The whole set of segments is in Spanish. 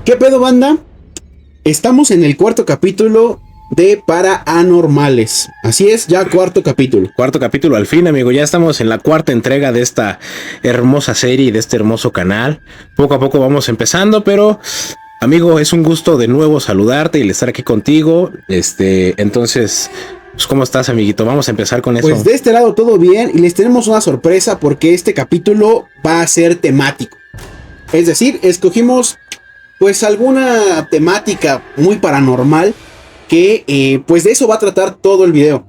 ¿Qué pedo, banda? Estamos en el cuarto capítulo de Paranormales. Así es, ya cuarto capítulo. Cuarto capítulo al fin, amigo. Ya estamos en la cuarta entrega de esta hermosa serie y de este hermoso canal. Poco a poco vamos empezando, pero amigo, es un gusto de nuevo saludarte y estar aquí contigo. Entonces, pues, ¿cómo estás, amiguito? Vamos a empezar con eso. Pues de este lado todo bien y les tenemos una sorpresa porque este capítulo va a ser temático. Es decir, escogimos pues alguna temática muy paranormal que pues de eso va a tratar todo el video,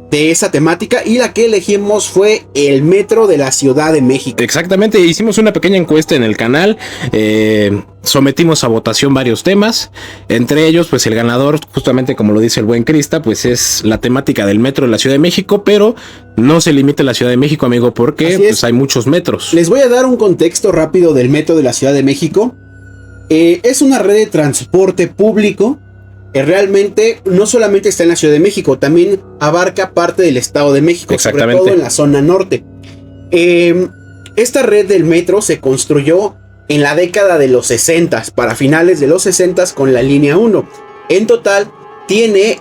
de esa temática, y la que elegimos fue el metro de la Ciudad de México. Exactamente, hicimos una pequeña encuesta en el canal, sometimos a votación varios temas, entre ellos pues el ganador, justamente como lo dice el buen Crista, pues es la temática del metro de la Ciudad de México, pero no se limita a la Ciudad de México, amigo, porque pues hay muchos metros. Les voy a dar un contexto rápido del metro de la Ciudad de México. Es una red de transporte público. Realmente no solamente está en la Ciudad de México, también abarca parte del Estado de México, sobre todo en la zona norte. Esta red del metro se construyó en la década de los 60, para finales de los 60 con la línea 1. En total tiene,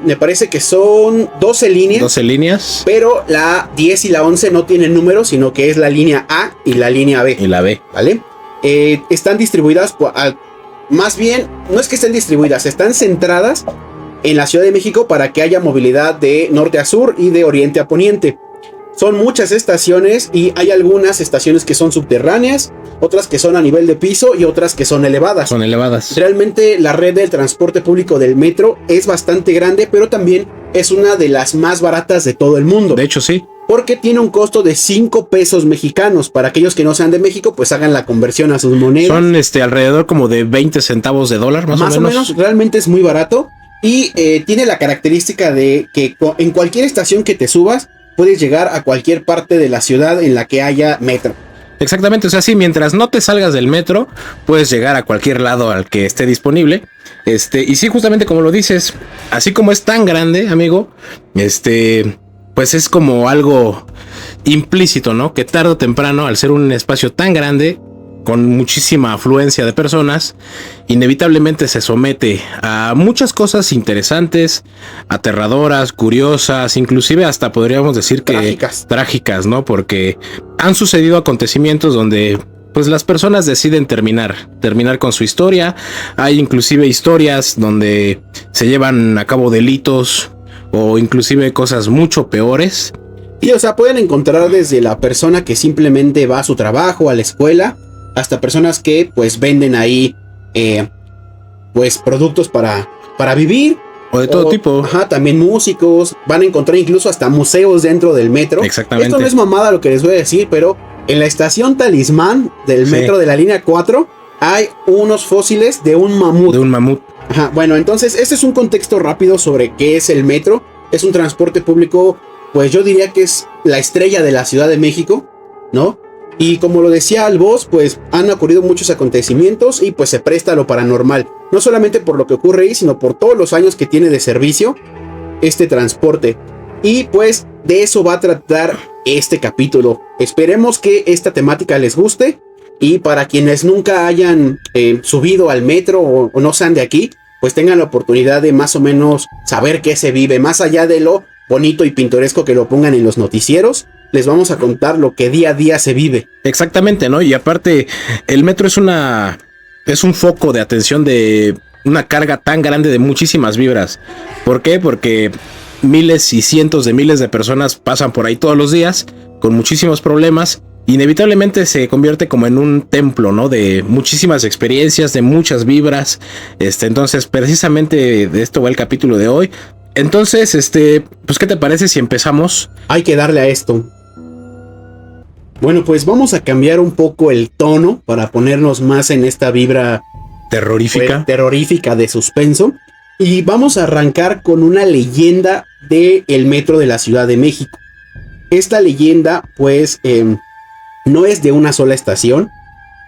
me parece que son 12 líneas. 12 líneas. Pero la 10 y la 11 no tienen números, sino que es la línea A y la línea B. Y la B. ¿Vale? Están distribuidas, más bien, no es que estén distribuidas, están centradas en la Ciudad de México para que haya movilidad de norte a sur y de oriente a poniente. Son muchas estaciones y hay algunas estaciones que son subterráneas, otras que son a nivel de piso y otras que son elevadas. Son elevadas. Realmente la red del transporte público del metro es bastante grande, pero también es una de las más baratas de todo el mundo. De hecho, sí. Porque tiene un costo de 5 pesos mexicanos. Para aquellos que no sean de México, pues hagan la conversión a sus monedas. Son alrededor como de 20 centavos de dólar, más o menos. Realmente es muy barato. Y tiene la característica de que en cualquier estación que te subas, puedes llegar a cualquier parte de la ciudad en la que haya metro. Exactamente, o sea, sí, mientras no te salgas del metro, puedes llegar a cualquier lado al que esté disponible. Y sí, justamente como lo dices, así como es tan grande, amigo, pues es como algo implícito, ¿no? Que tarde o temprano, al ser un espacio tan grande, con muchísima afluencia de personas, inevitablemente se somete a muchas cosas interesantes, aterradoras, curiosas, inclusive hasta podríamos decir que trágicas, ¿no? Porque han sucedido acontecimientos donde pues las personas deciden terminar con su historia. Hay inclusive historias donde se llevan a cabo delitos o inclusive cosas mucho peores. Y o sea, pueden encontrar desde la persona que simplemente va a su trabajo, a la escuela, hasta personas que pues venden ahí pues productos para vivir. O de todo tipo. Ajá, también músicos. Van a encontrar incluso hasta museos dentro del metro. Exactamente. Esto no es mamada lo que les voy a decir, pero en la estación Talismán del metro de la línea 4 hay unos fósiles de un mamut. De un mamut. Ajá, bueno, entonces este es un contexto rápido sobre qué es el metro. Es un transporte público, pues yo diría que es la estrella de la Ciudad de México, ¿no? Y como lo decía Alboz, pues han ocurrido muchos acontecimientos y pues se presta a lo paranormal. No solamente por lo que ocurre ahí, sino por todos los años que tiene de servicio este transporte. Y pues de eso va a tratar este capítulo. Esperemos que esta temática les guste. Y para quienes nunca hayan subido al metro o no sean de aquí, pues tengan la oportunidad de más o menos saber qué se vive. Más allá de lo bonito y pintoresco que lo pongan en los noticieros, les vamos a contar lo que día a día se vive. Exactamente, ¿no? Y aparte, el metro es un foco de atención de una carga tan grande de muchísimas vibras. ¿Por qué? Porque miles y cientos de miles de personas pasan por ahí todos los días con muchísimos problemas. Inevitablemente se convierte como en un templo, ¿no? De muchísimas experiencias, de muchas vibras. Entonces, precisamente de esto va el capítulo de hoy. Entonces, pues, ¿qué te parece si empezamos? Hay que darle a esto. Bueno, pues vamos a cambiar un poco el tono para ponernos más en esta vibra terrorífica de suspenso. Y vamos a arrancar con una leyenda del metro de la Ciudad de México. Esta leyenda, pues, no es de una sola estación.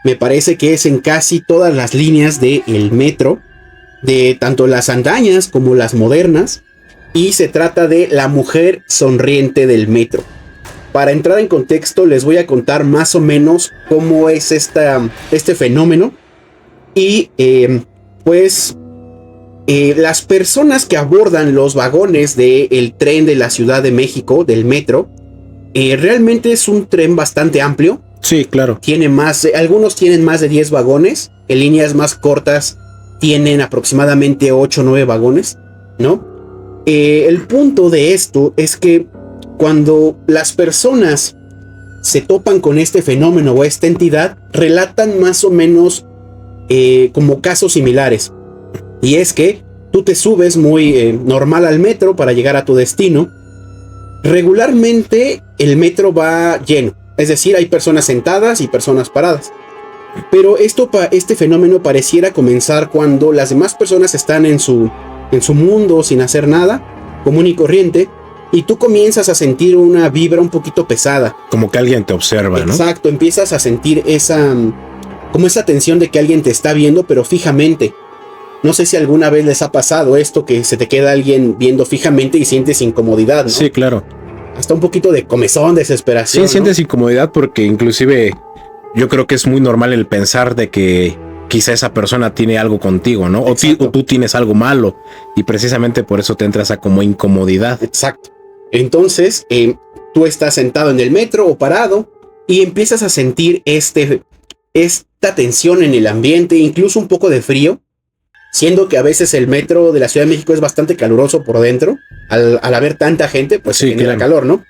Me parece que es en casi todas las líneas del metro, de tanto las antañas como las modernas. Y se trata de la mujer sonriente del metro. Para entrar en contexto, les voy a contar más o menos cómo es este fenómeno. Y pues las personas que abordan los vagones del tren de la Ciudad de México, del metro, realmente es un tren bastante amplio. Sí, claro. Algunos tienen más de 10 vagones. En líneas más cortas tienen aproximadamente 8 o 9 vagones, ¿no? El punto de esto es que cuando las personas se topan con este fenómeno o esta entidad, relatan más o menos como casos similares. Y es que tú te subes muy normal al metro para llegar a tu destino. Regularmente el metro va lleno, es decir, hay personas sentadas y personas paradas. Pero este fenómeno pareciera comenzar cuando las demás personas están en su mundo sin hacer nada, común y corriente, y tú comienzas a sentir una vibra un poquito pesada. Como que alguien te observa, ¿no? Exacto, empiezas a sentir esa tensión de que alguien te está viendo, pero fijamente. No sé si alguna vez les ha pasado esto, que se te queda alguien viendo fijamente y sientes incomodidad, ¿no? Sí, claro. Hasta un poquito de comezón, desesperación. Sí, ¿no? sientes incomodidad porque inclusive yo creo que es muy normal el pensar de que quizá esa persona tiene algo contigo, ¿no? O tú tienes algo malo y precisamente por eso te entras a como incomodidad. Exacto. Entonces, tú estás sentado en el metro o parado y empiezas a sentir esta tensión en el ambiente, incluso un poco de frío, siendo que a veces el metro de la Ciudad de México es bastante caluroso por dentro. Al haber tanta gente, pues sí, genera calor, ¿no?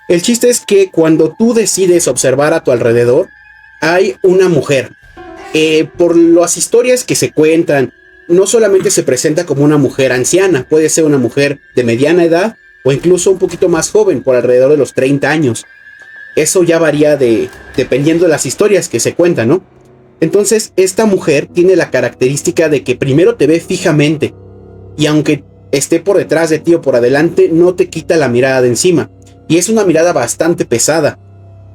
El chiste es que cuando tú decides observar a tu alrededor, hay una mujer. Por las historias que se cuentan, no solamente se presenta como una mujer anciana, puede ser una mujer de mediana edad o incluso un poquito más joven, por alrededor de los 30 años. Eso ya varía dependiendo de las historias que se cuentan, ¿no? Entonces, esta mujer tiene la característica de que primero te ve fijamente y aunque esté por detrás de ti o por adelante, no te quita la mirada de encima. Y es una mirada bastante pesada.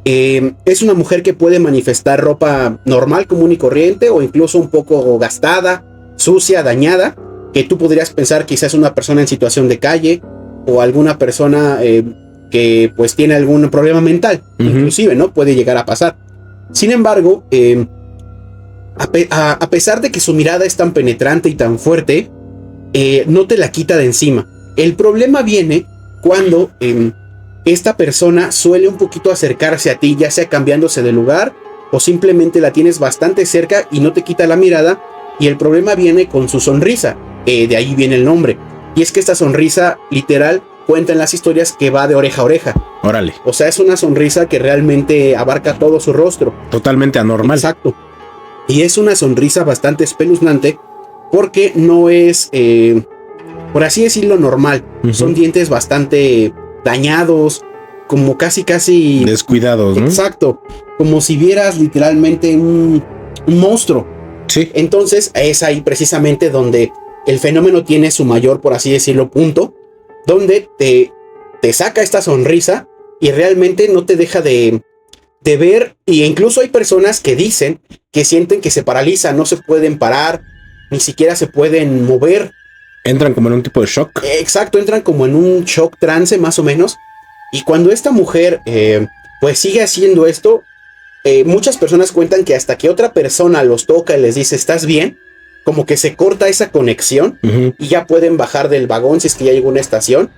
Es una mujer que puede manifestar ropa normal, común y corriente, o incluso un poco gastada, sucia, dañada, que tú podrías pensar quizás una persona en situación de calle o alguna persona que pues tiene algún problema mental, inclusive, ¿no? Puede llegar a pasar. Sin embargo, a pesar de que su mirada es tan penetrante y tan fuerte, no te la quita de encima. El problema viene cuando esta persona suele un poquito acercarse a ti, ya sea cambiándose de lugar o simplemente la tienes bastante cerca y no te quita la mirada. Y el problema viene con su sonrisa, de ahí viene el nombre. Y es que esta sonrisa literal cuenta en las historias que va de oreja a oreja. Órale. O sea, es una sonrisa que realmente abarca todo su rostro. Totalmente anormal. Exacto. Y es una sonrisa bastante espeluznante porque no es, por así decirlo, normal. Son dientes bastante dañados, como casi descuidados, ¿no? Exacto. Como si vieras literalmente un monstruo. Sí. Entonces es ahí precisamente donde el fenómeno tiene su mayor, por así decirlo, punto, donde te saca esta sonrisa y realmente no te deja de ver. Y incluso hay personas que dicen que sienten que se paralizan, no se pueden parar, ni siquiera se pueden mover. Entran como en un tipo de shock. Exacto, entran como en un shock trance más o menos. Y cuando esta mujer pues sigue haciendo esto, muchas personas cuentan que hasta que otra persona los toca y les dice ¿estás bien?, como que se corta esa conexión y ya pueden bajar del vagón si es que ya llegó una estación.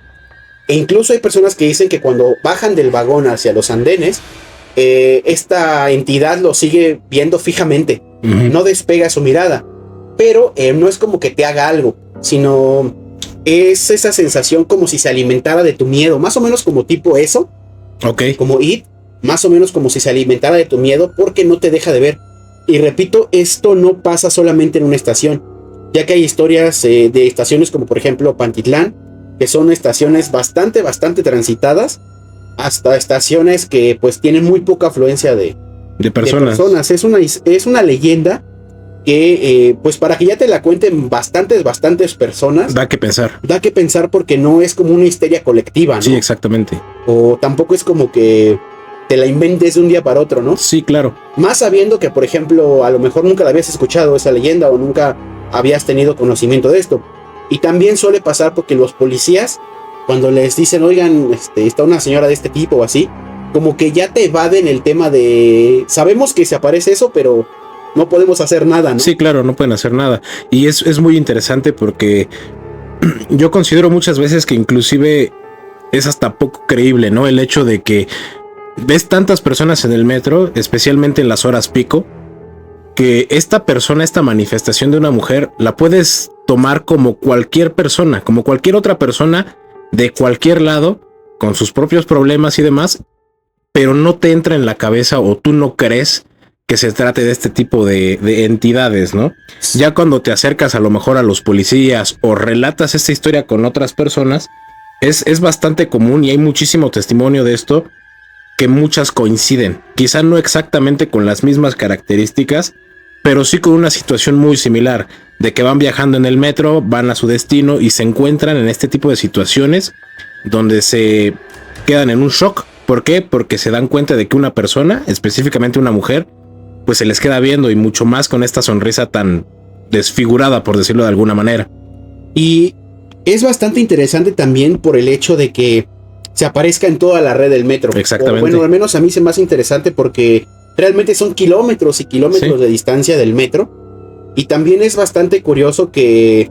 E incluso hay personas que dicen que cuando bajan del vagón hacia los andenes, esta entidad lo sigue viendo fijamente, no despega su mirada, pero no es como que te haga algo, sino es esa sensación como si se alimentara de tu miedo, más o menos como tipo eso, como It, más o menos como si se alimentara de tu miedo porque no te deja de ver. Y repito, esto no pasa solamente en una estación, ya que hay historias de estaciones como por ejemplo Pantitlán, que son estaciones bastante transitadas, hasta estaciones que pues tienen muy poca afluencia de personas. Es una leyenda que pues para que ya te la cuenten bastantes personas, da que pensar porque no es como una histeria colectiva, ¿no? Sí, exactamente. O tampoco es como que te la inventes de un día para otro, ¿no? Sí, claro. Más sabiendo que, por ejemplo, a lo mejor nunca la habías escuchado esa leyenda o nunca habías tenido conocimiento de esto. Y también suele pasar porque los policías, cuando les dicen, oigan, está una señora de este tipo o así, como que ya te evaden el tema de, sabemos que se aparece eso, pero no podemos hacer nada, ¿no? Sí, claro, no pueden hacer nada. Y es muy interesante porque yo considero muchas veces que inclusive es hasta poco creíble, ¿no? El hecho de que ves tantas personas en el metro, especialmente en las horas pico, que esta persona, esta manifestación de una mujer, la puedes tomar como cualquier persona, como cualquier otra persona de cualquier lado, con sus propios problemas y demás, pero no te entra en la cabeza o tú no crees que se trate de este tipo de entidades, ¿no? Ya cuando te acercas a lo mejor a los policías o relatas esta historia con otras personas, es bastante común y hay muchísimo testimonio de esto, que muchas coinciden, quizá no exactamente con las mismas características, pero sí con una situación muy similar, de que van viajando en el metro, van a su destino y se encuentran en este tipo de situaciones donde se quedan en un shock. ¿Por qué? Porque se dan cuenta de que una persona, específicamente una mujer, pues se les queda viendo, y mucho más con esta sonrisa tan desfigurada, por decirlo de alguna manera. Y es bastante interesante también por el hecho de que se aparezca en toda la red del metro. Exactamente. O bueno, al menos a mí se me hace interesante porque realmente son kilómetros y kilómetros de distancia del metro. Y también es bastante curioso que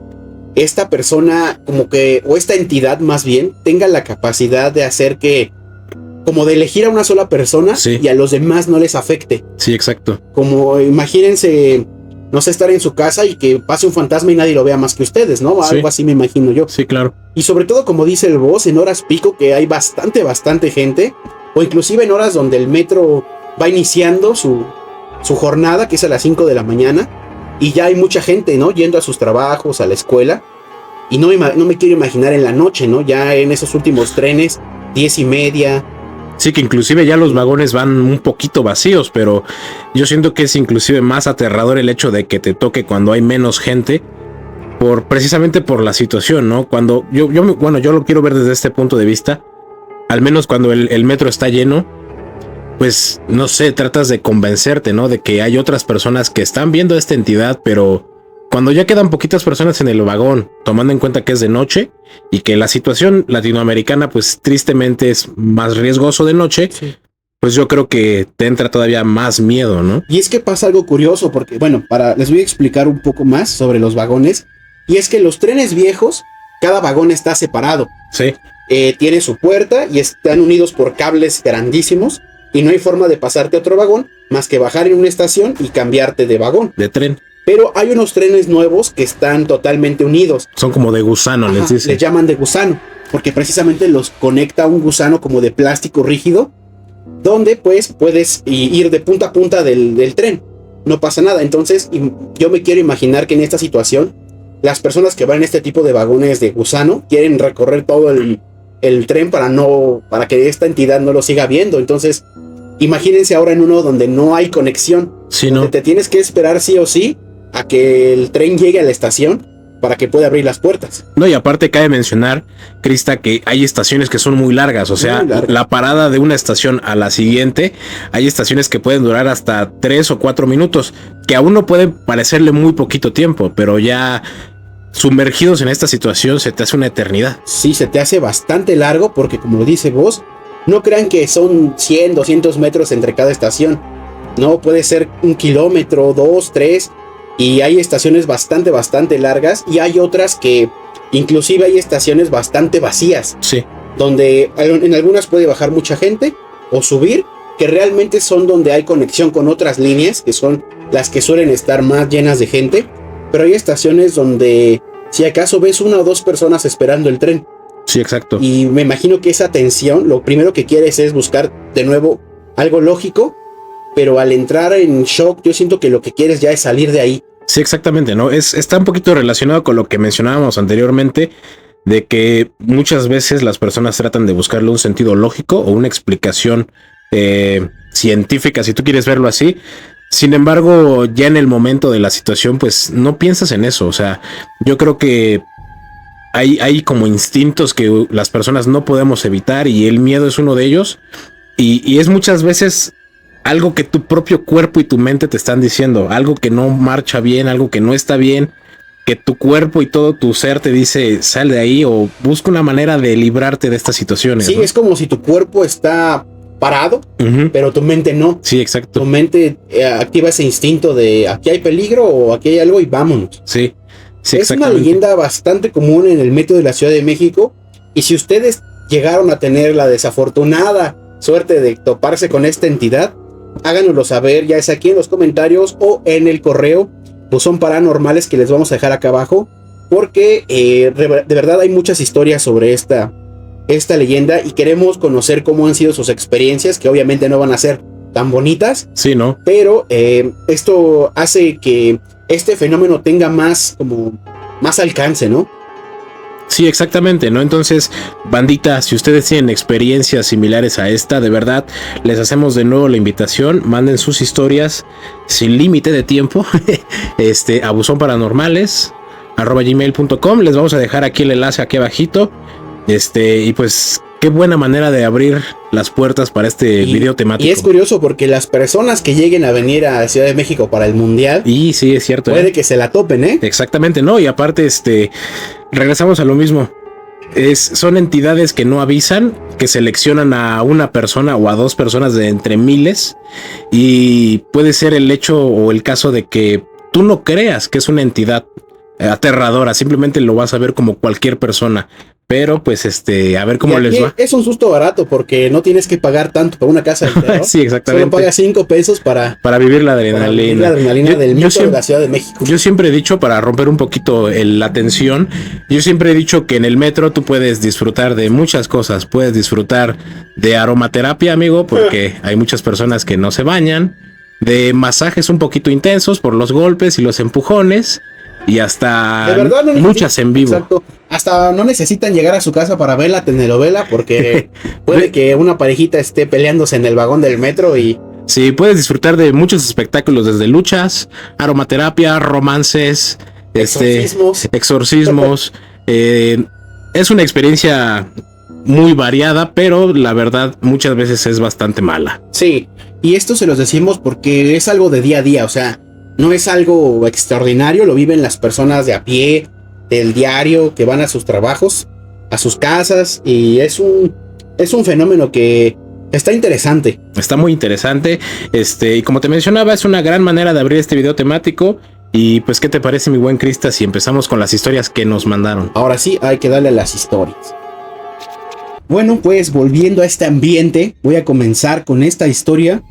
esta persona, como que, o esta entidad más bien, tenga la capacidad de hacer que, como de elegir a una sola persona, sí, y a los demás no les afecte. Sí, exacto. Como imagínense, no sé, estar en su casa y que pase un fantasma y nadie lo vea más que ustedes, ¿no? Sí. Algo así me imagino yo. Sí, claro. Y sobre todo, como dice el boss, en horas pico que hay bastante gente, o inclusive en horas donde el metro va iniciando su jornada, que es a las 5 de la mañana, y ya hay mucha gente, ¿no? Yendo a sus trabajos, a la escuela, y no me quiero imaginar en la noche, ¿no? Ya en esos últimos trenes, 10:30. Sí, que inclusive ya los vagones van un poquito vacíos, pero yo siento que es inclusive más aterrador el hecho de que te toque cuando hay menos gente, precisamente por la situación, ¿no? Cuando yo lo quiero ver desde este punto de vista, al menos cuando el metro está lleno, pues no sé, tratas de convencerte, ¿no? De que hay otras personas que están viendo a esta entidad, pero cuando ya quedan poquitas personas en el vagón, tomando en cuenta que es de noche y que la situación latinoamericana pues tristemente es más riesgoso de noche, sí, pues yo creo que te entra todavía más miedo, ¿no? Y es que pasa algo curioso porque, bueno, les voy a explicar un poco más sobre los vagones, y es que los trenes viejos, cada vagón está separado. Sí. Tiene su puerta y están unidos por cables grandísimos, y no hay forma de pasarte a otro vagón más que bajar en una estación y cambiarte de vagón. De tren. Pero hay unos trenes nuevos que están totalmente unidos. Son como de gusano, les dicen. Les llaman de gusano, porque precisamente los conecta un gusano como de plástico rígido, donde pues puedes ir de punta a punta del tren. No pasa nada. Entonces yo me quiero imaginar que en esta situación, las personas que van en este tipo de vagones de gusano quieren recorrer todo el tren para que esta entidad no lo siga viendo. Entonces, imagínense ahora en uno donde no hay conexión. Sí, ¿no? Te tienes que esperar sí o sí a que el tren llegue a la estación para que pueda abrir las puertas. No, y aparte cabe mencionar, Crista, que hay estaciones que son muy largas. O sea, la parada de una estación a la siguiente, hay estaciones que pueden durar hasta 3 o 4 minutos, que a uno puede parecerle muy poquito tiempo, pero ya sumergidos en esta situación se te hace una eternidad. Sí, se te hace bastante largo porque, como lo dice vos, no crean que son 100, 200 metros entre cada estación. No, puede ser 1 kilómetro, 2, 3... Y hay estaciones bastante largas, y hay otras que inclusive hay estaciones bastante vacías. Sí. Donde en algunas puede bajar mucha gente o subir, que realmente son donde hay conexión con otras líneas, que son las que suelen estar más llenas de gente. Pero hay estaciones donde si acaso ves 1 o 2 personas esperando el tren. Sí, exacto. Y me imagino que esa tensión, lo primero que quieres es buscar de nuevo algo lógico, pero al entrar en shock, yo siento que lo que quieres ya es salir de ahí. Sí, exactamente, ¿no? Está un poquito relacionado con lo que mencionábamos anteriormente, de que muchas veces las personas tratan de buscarle un sentido lógico o una explicación científica, si tú quieres verlo así. Sin embargo, ya en el momento de la situación, pues no piensas en eso. O sea, yo creo que hay como instintos que las personas no podemos evitar, y el miedo es uno de ellos. Y es muchas veces algo que tu propio cuerpo y tu mente te están diciendo, algo que no marcha bien, algo que no está bien, que tu cuerpo y todo tu ser te dice, sal de ahí o busca una manera de librarte de estas situaciones. Sí, ¿no? Es como si tu cuerpo está parado, Ujú. pero tu mente no. Sí, exacto. Tu mente activa ese instinto de aquí hay peligro o aquí hay algo y vámonos. Sí, sí, Es una exactamente. leyenda bastante común en el metro de la Ciudad de México. Y si ustedes llegaron a tener la desafortunada suerte de toparse con esta entidad, háganoslo saber, ya sea aquí en los comentarios o en el correo Buzón Paranormales, que les vamos a dejar acá abajo, porque de verdad hay muchas historias sobre esta leyenda y queremos conocer cómo han sido sus experiencias, que obviamente no van a ser tan bonitas, Sí, ¿no? pero esto hace que este fenómeno tenga más alcance, ¿no? Sí, exactamente, ¿no? Entonces, bandita, si ustedes tienen experiencias similares a esta, de verdad, les hacemos de nuevo la invitación, manden sus historias sin límite de tiempo, a buzonparanormales@gmail.com. Les vamos a dejar aquí el enlace aquí abajito, y pues qué buena manera de abrir las puertas para este video temático. Y es curioso porque las personas que lleguen a venir a Ciudad de México para el Mundial, Y sí, es cierto. puede que se la topen, ¿eh? Exactamente, ¿no? Y aparte, regresamos a lo mismo. Son entidades que no avisan, que seleccionan a una persona o a dos personas de entre miles. Y puede ser el hecho o el caso de que tú no creas que es una entidad aterradora, simplemente lo vas a ver como cualquier persona. Pero pues a ver cómo Y les aquí va. es un susto barato porque no tienes que pagar tanto por una casa de terror. Sí, exactamente. Solo pagas 5 pesos para vivir la vivir adrenalina. la adrenalina Yo- del yo metro de siempre- la Ciudad de México. Yo siempre he dicho, para romper un poquito la tensión, yo siempre he dicho que en el metro tú puedes disfrutar de muchas cosas. Puedes disfrutar de aromaterapia, amigo, porque hay muchas personas que no se bañan. De masajes un poquito intensos por los golpes y los empujones. Y hasta De verdad, no muchas en vivo. Exacto. Hasta no necesitan llegar a su casa para ver la telenovela porque puede que una parejita esté peleándose en el vagón del metro y Sí, puedes disfrutar de muchos espectáculos, desde luchas, aromaterapia, romances, exorcismos. exorcismos. Es una experiencia muy variada, pero la verdad muchas veces es bastante mala. Sí, y esto se los decimos porque es algo de día a día, o sea, no es algo extraordinario, lo viven las personas de a pie, del diario, que van a sus trabajos, a sus casas, y es un fenómeno que está interesante. Está muy interesante. Y como te mencionaba, es una gran manera de abrir este video temático. Y pues, ¿qué te parece, mi buen Crista, si empezamos con las historias que nos mandaron? Ahora sí, hay que darle a las historias. Bueno, pues volviendo a este ambiente, voy a comenzar con esta historia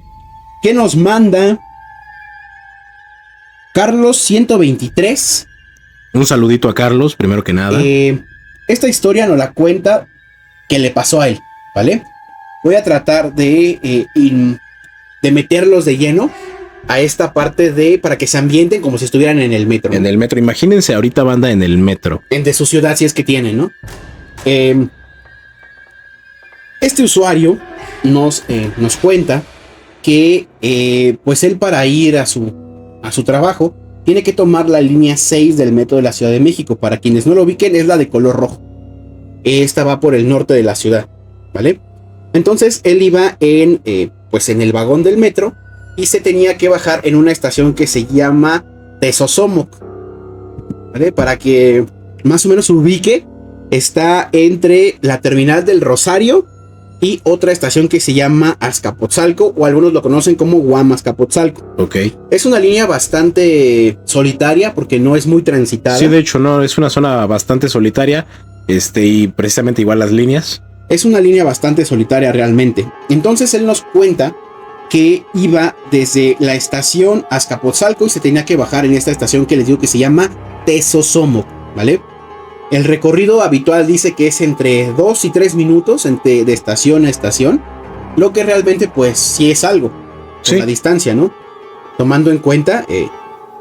que nos manda Carlos 123. Un saludito a Carlos, primero que nada. Esta historia nos la cuenta que le pasó a él, ¿vale? Voy a tratar de meterlos de lleno a esta parte para que se ambienten como si estuvieran en el metro, ¿no? En el metro, imagínense ahorita, banda, en el metro. De su ciudad, si es que tienen, ¿no? Este usuario nos cuenta que pues él, para ir a su trabajo, tiene que tomar la línea 6 del metro de la Ciudad de México. Para quienes no lo ubiquen, es la de color rojo. Esta va por el norte de la ciudad, ¿vale? Entonces él iba en el vagón del metro y se tenía que bajar en una estación que se llama Tesosomoc, ¿vale? Para que más o menos se ubique, está entre la terminal del Rosario y otra estación que se llama Azcapotzalco, o algunos lo conocen como Guamazcapotzalco. Ok. Es una línea bastante solitaria porque no es muy transitada. Sí, de hecho, no, es una zona bastante solitaria. Y precisamente igual las líneas. Es una línea bastante solitaria realmente. Entonces él nos cuenta que iba desde la estación Azcapotzalco y se tenía que bajar en esta estación que les digo que se llama Tesosomoc, ¿vale? El recorrido habitual dice que es entre 2 y 3 minutos de estación a estación, lo que realmente pues sí es algo, por Sí. la distancia, ¿no? Tomando en cuenta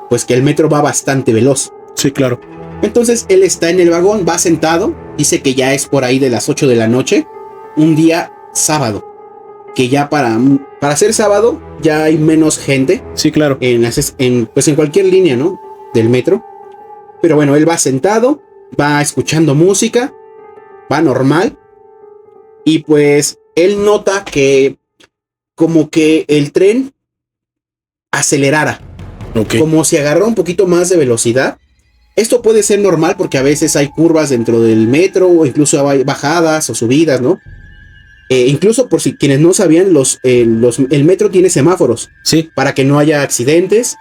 pues que el metro va bastante veloz. Sí, claro. Entonces él está en el vagón, va sentado, dice que ya es por ahí de las 8 de la noche, un día sábado, que ya para ser sábado ya hay menos gente Sí, claro. en cualquier línea, ¿no? Del metro. Pero bueno, él va sentado, va escuchando música, va normal, y pues él nota que como que el tren acelerara, Ok. como si agarrara un poquito más de velocidad. Esto puede ser normal porque a veces hay curvas dentro del metro o incluso hay bajadas o subidas, ¿no? Incluso por si quienes no sabían, el metro tiene semáforos. Sí. Para que no haya accidentes.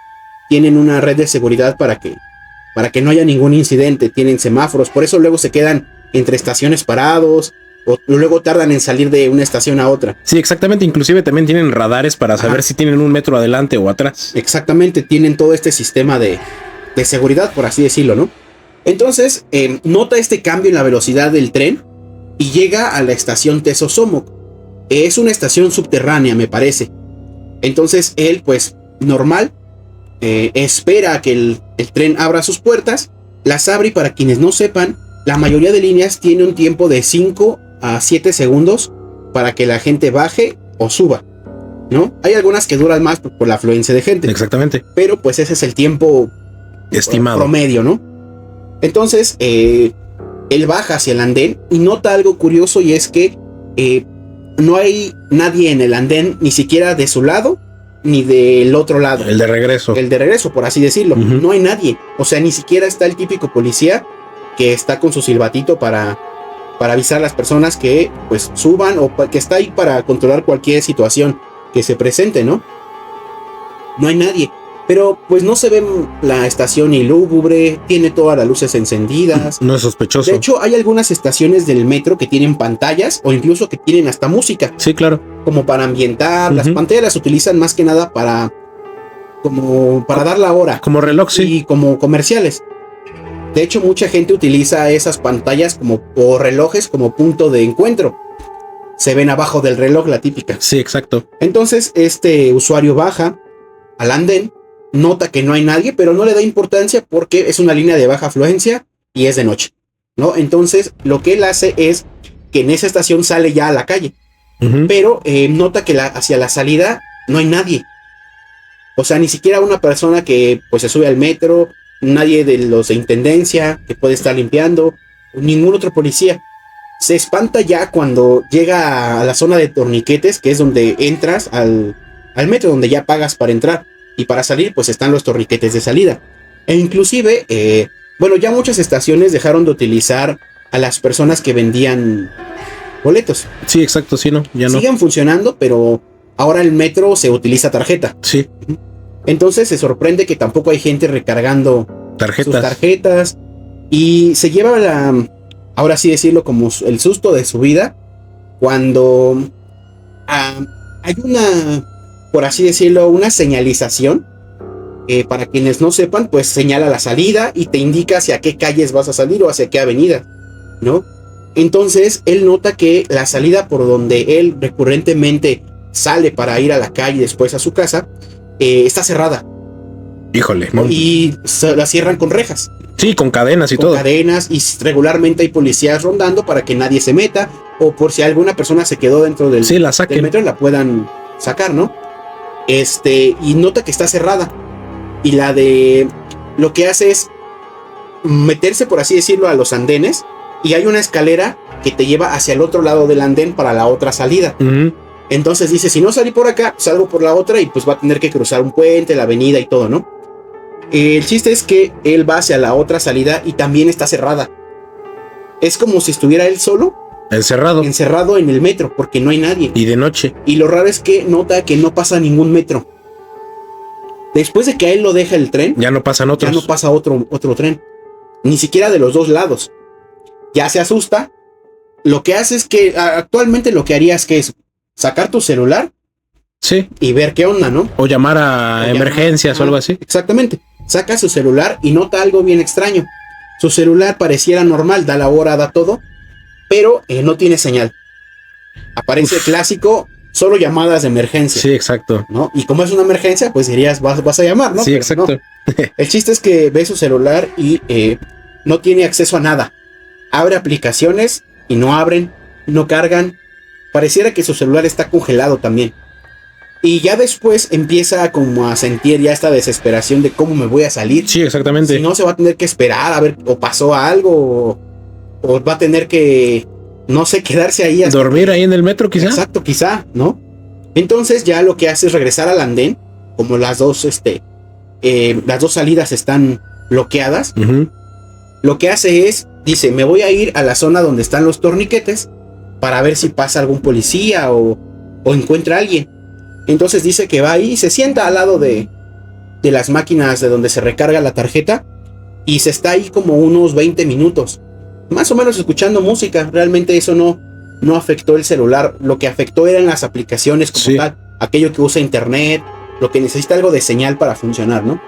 Tienen una red de seguridad para que no haya ningún incidente. Tienen semáforos. Por eso luego se quedan entre estaciones parados. O luego tardan en salir de una estación a otra. Sí, exactamente. Inclusive también tienen radares para saber si tienen un metro adelante o atrás. Exactamente. Tienen todo este sistema de seguridad, por así decirlo, ¿no? Entonces, nota este cambio en la velocidad del tren y llega a la estación Tesosomoc. Es una estación subterránea, me parece. Entonces, él, pues, normal, espera a que el tren abra sus puertas, las abre y para quienes no sepan, la mayoría de líneas tiene un tiempo de 5 a 7 segundos para que la gente baje o suba, ¿no? Hay algunas que duran más por la afluencia de gente. Exactamente. Pero pues ese es el tiempo estimado, promedio, ¿no? Entonces, él baja hacia el andén y nota algo curioso y es que no hay nadie en el andén, ni siquiera de su lado, ni del otro lado. El de regreso. El de regreso, por así decirlo. No hay nadie. O sea, ni siquiera está el típico policía que está con su silbatito para avisar a las personas que pues suban o que está ahí para controlar cualquier situación que se presente, ¿no? No hay nadie. Pero pues no se ve la estación ni lúgubre, tiene todas las luces encendidas. No es sospechoso. De hecho, hay algunas estaciones del metro que tienen pantallas o incluso que tienen hasta música. Sí, claro. Como para ambientar. Las pantallas las utilizan más que nada para dar la hora. Como reloj, sí. Y como comerciales. De hecho, mucha gente utiliza esas pantallas o relojes como punto de encuentro. Se ven abajo del reloj, la típica. Sí, exacto. Entonces, este usuario baja al andén, nota que no hay nadie, pero no le da importancia porque es una línea de baja afluencia y es de noche, ¿no? Entonces, lo que él hace es que en esa estación sale ya a la calle, pero nota que hacia la salida no hay nadie. O sea, ni siquiera una persona que pues se sube al metro, nadie de los de intendencia que puede estar limpiando, ningún otro policía. Se espanta ya cuando llega a la zona de torniquetes, que es donde entras al metro, donde ya pagas para entrar. Y para salir, pues están los torniquetes de salida. E inclusive, bueno, ya muchas estaciones dejaron de utilizar a las personas que vendían boletos. Sí, exacto, sí, no, ya no. Siguen funcionando, pero ahora el metro se utiliza tarjeta. Sí. Entonces se sorprende que tampoco hay gente recargando sus tarjetas. Y se lleva ahora sí decirlo, como el susto de su vida cuando hay por así decirlo, una señalización. Para quienes no sepan, pues señala la salida y te indica hacia qué calles vas a salir o hacia qué avenida, ¿no? Entonces él nota que la salida por donde él recurrentemente sale para ir a la calle y después a su casa está cerrada. Híjole. ¿No? Y la cierran con rejas. Sí, con cadenas y todo. Con cadenas, y regularmente hay policías rondando para que nadie se meta, o por si alguna persona se quedó dentro del metro, la puedan sacar, ¿no? Y nota que está cerrada. Y lo que hace es meterse, por así decirlo, a los andenes, y hay una escalera que te lleva hacia el otro lado del andén para la otra salida. Entonces dice, si no salí por acá, salgo por la otra y pues va a tener que cruzar un puente, la avenida y todo, ¿no? El chiste es que él va hacia la otra salida y también está cerrada. Es como si estuviera él solo. Encerrado en el metro, porque no hay nadie. Y de noche. Y lo raro es que nota que no pasa ningún metro. Después de que a él lo deja el tren, ya no pasan otros. Ya no pasa otro tren. Ni siquiera de los dos lados. Ya se asusta. Lo que hace es que actualmente lo que harías que es sacar tu celular. Sí. Y ver qué onda, ¿no? O llamar a emergencias o algo así. Exactamente. Saca su celular y nota algo bien extraño. Su celular pareciera normal, da la hora, da todo, pero no tiene señal. Aparece el clásico, solo llamadas de emergencia. Sí, exacto. ¿No? Y como es una emergencia, pues dirías, vas a llamar, ¿no? Sí, pero exacto. No. El chiste es que ve su celular y no tiene acceso a nada. Abre aplicaciones y no abren, no cargan. Pareciera que su celular está congelado también. Y ya después empieza como a sentir ya esta desesperación de cómo me voy a salir. Sí, exactamente. Si no, se va a tener que esperar a ver o pasó algo o va a tener que, no sé, quedarse ahí. Dormir ahí en el metro quizá. Exacto, quizá, ¿no? Entonces ya lo que hace es regresar al andén, como las dos salidas están bloqueadas. Lo que hace es, dice, me voy a ir a la zona donde están los torniquetes para ver si pasa algún policía o encuentra a alguien. Entonces dice que va ahí y se sienta al lado de las máquinas de donde se recarga la tarjeta y se está ahí como unos 20 minutos, más o menos escuchando música. Realmente eso no afectó el celular, lo que afectó eran las aplicaciones como tal, aquello que usa internet, lo que necesita algo de señal para funcionar, ¿no?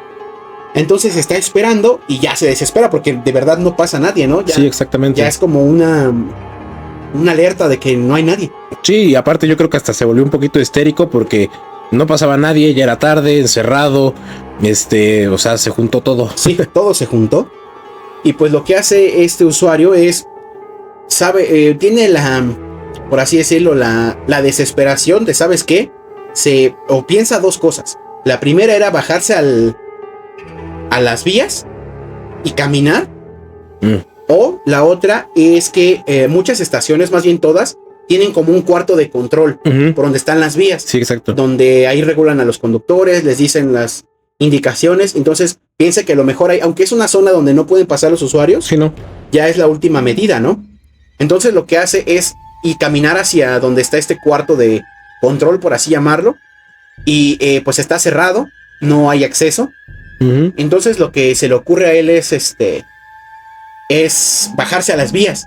Entonces está esperando y ya se desespera porque de verdad no pasa nadie, ¿no? Ya, sí, exactamente. Ya es como una alerta de que no hay nadie. Sí, y aparte yo creo que hasta se volvió un poquito histérico porque no pasaba nadie, ya era tarde, encerrado, o sea, se juntó todo. Sí, todo se juntó. Y pues lo que hace este usuario es, tiene por así decirlo, la desesperación de, ¿sabes qué? Piensa dos cosas. La primera era bajarse a las vías y caminar. O la otra es que muchas estaciones, más bien todas, tienen como un cuarto de control por donde están las vías. Sí, exacto. Donde ahí regulan a los conductores, les dicen las indicaciones. Entonces piensa que lo mejor hay, aunque es una zona donde no pueden pasar los usuarios, sí, no, ya es la última medida, ¿no? Entonces lo que hace es caminar hacia donde está este cuarto de control, por así llamarlo. Y pues está cerrado, no hay acceso. Entonces lo que se le ocurre a él es bajarse a las vías.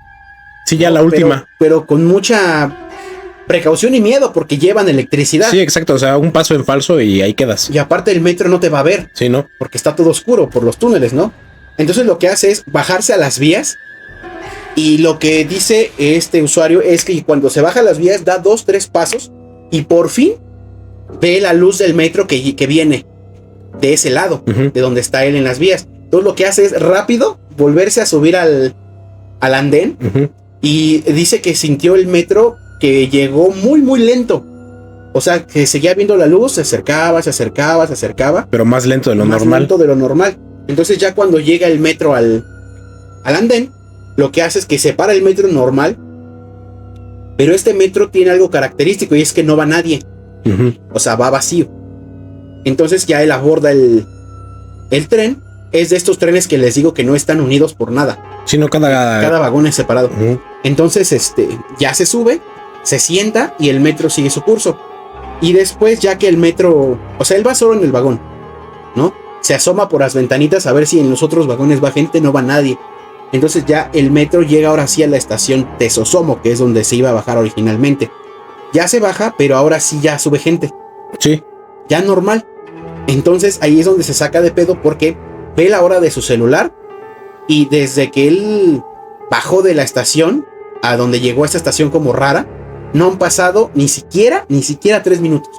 Sí, ya la última. Pero con mucha precaución y miedo porque llevan electricidad. Sí, exacto, o sea, un paso en falso y ahí quedas. Y aparte el metro no te va a ver. Sí, ¿no? Porque está todo oscuro por los túneles, ¿no? Entonces lo que hace es bajarse a las vías. Y lo que dice este usuario es que cuando se baja a las vías da 2-3 pasos y por fin ve la luz del metro que viene de ese lado, de donde está él en las vías. Entonces lo que hace es rápido volverse a subir al andén. Y dice que sintió el metro que llegó muy, muy lento. O sea, que seguía viendo la luz, se acercaba. Pero más lento de lo normal. Más lento de lo normal. Entonces ya cuando llega el metro al andén, lo que hace es que separa el metro normal. Pero este metro tiene algo característico y es que no va nadie. O sea, va vacío. Entonces ya él aborda el tren. Es de estos trenes que les digo que no están unidos por nada. Sino cada vagón es separado. Entonces, ya se sube, se sienta y el metro sigue su curso. Y después, ya que el metro, o sea, él va solo en el vagón, ¿no? Se asoma por las ventanitas a ver si en los otros vagones va gente, no va nadie. Entonces ya el metro llega ahora sí a la estación Tesosomo, que es donde se iba a bajar originalmente. Ya se baja, pero ahora sí ya sube gente. Sí. Ya normal. Entonces ahí es donde se saca de pedo porque ve la hora de su celular y desde que él bajó de la estación a donde llegó a esta estación como rara, no han pasado ni siquiera 3 minutos.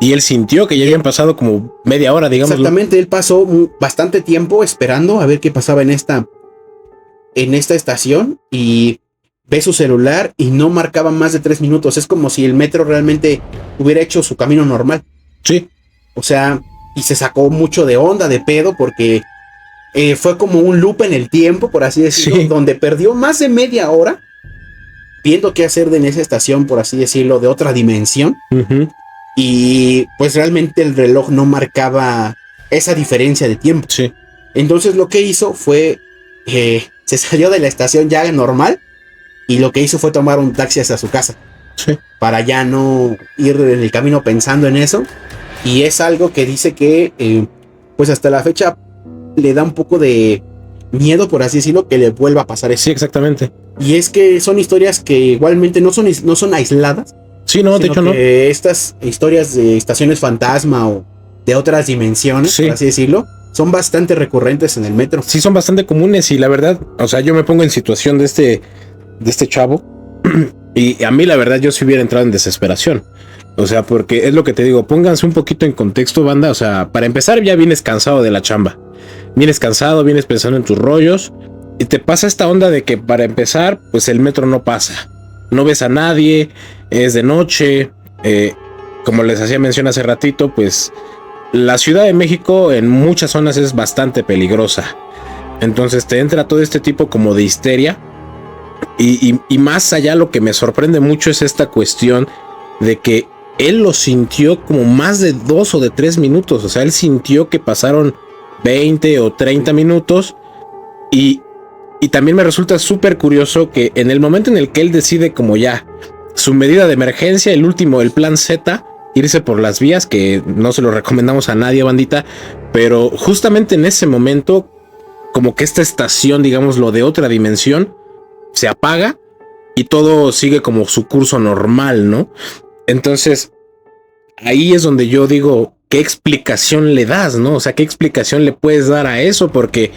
Y él sintió que ya habían pasado como media hora, digamos. Exactamente, él pasó bastante tiempo esperando a ver qué pasaba en esta estación y ve su celular y no marcaba más de 3 minutos. Es como si el metro realmente hubiera hecho su camino normal. Sí. O sea, y se sacó mucho de onda, de pedo, porque fue como un loop en el tiempo, por así decirlo, donde perdió más de media hora viendo qué hacer en esa estación, por así decirlo, de otra dimensión. Y pues realmente el reloj no marcaba esa diferencia de tiempo. Sí. Entonces lo que hizo fue, se salió de la estación ya normal y lo que hizo fue tomar un taxi hacia su casa. Sí. Para ya no ir en el camino pensando en eso. Y es algo que dice que pues hasta la fecha le da un poco de miedo, por así decirlo, que le vuelva a pasar eso. Sí, exactamente. Y es que son historias que igualmente no son aisladas. Sí, no, de hecho no. Estas historias de estaciones fantasma o de otras dimensiones, por así decirlo, son bastante recurrentes en el metro. Sí, son bastante comunes y la verdad, o sea, yo me pongo en situación de este chavo y a mí la verdad yo sí hubiera entrado en desesperación. O sea, porque es lo que te digo, pónganse un poquito en contexto, banda. O sea, para empezar ya vienes cansado de la chamba. Vienes cansado, vienes pensando en tus rollos. Y te pasa esta onda de que para empezar, pues el metro no pasa. No ves a nadie, es de noche. Como les hacía mención hace ratito, pues la Ciudad de México en muchas zonas es bastante peligrosa. Entonces te entra todo este tipo como de histeria. Y más allá lo que me sorprende mucho es esta cuestión de que él lo sintió como más de 2 o de 3 minutos. O sea, él sintió que pasaron 20 o 30 minutos. Y también me resulta súper curioso que en el momento en el que él decide como ya su medida de emergencia, el último, el plan Z, irse por las vías, que no se lo recomendamos a nadie, bandita, pero justamente en ese momento, como que esta estación, digámoslo, de otra dimensión, se apaga y todo sigue como su curso normal, ¿no? Entonces, ahí es donde yo digo, ¿qué explicación le das, no? O sea, ¿qué explicación le puedes dar a eso? Porque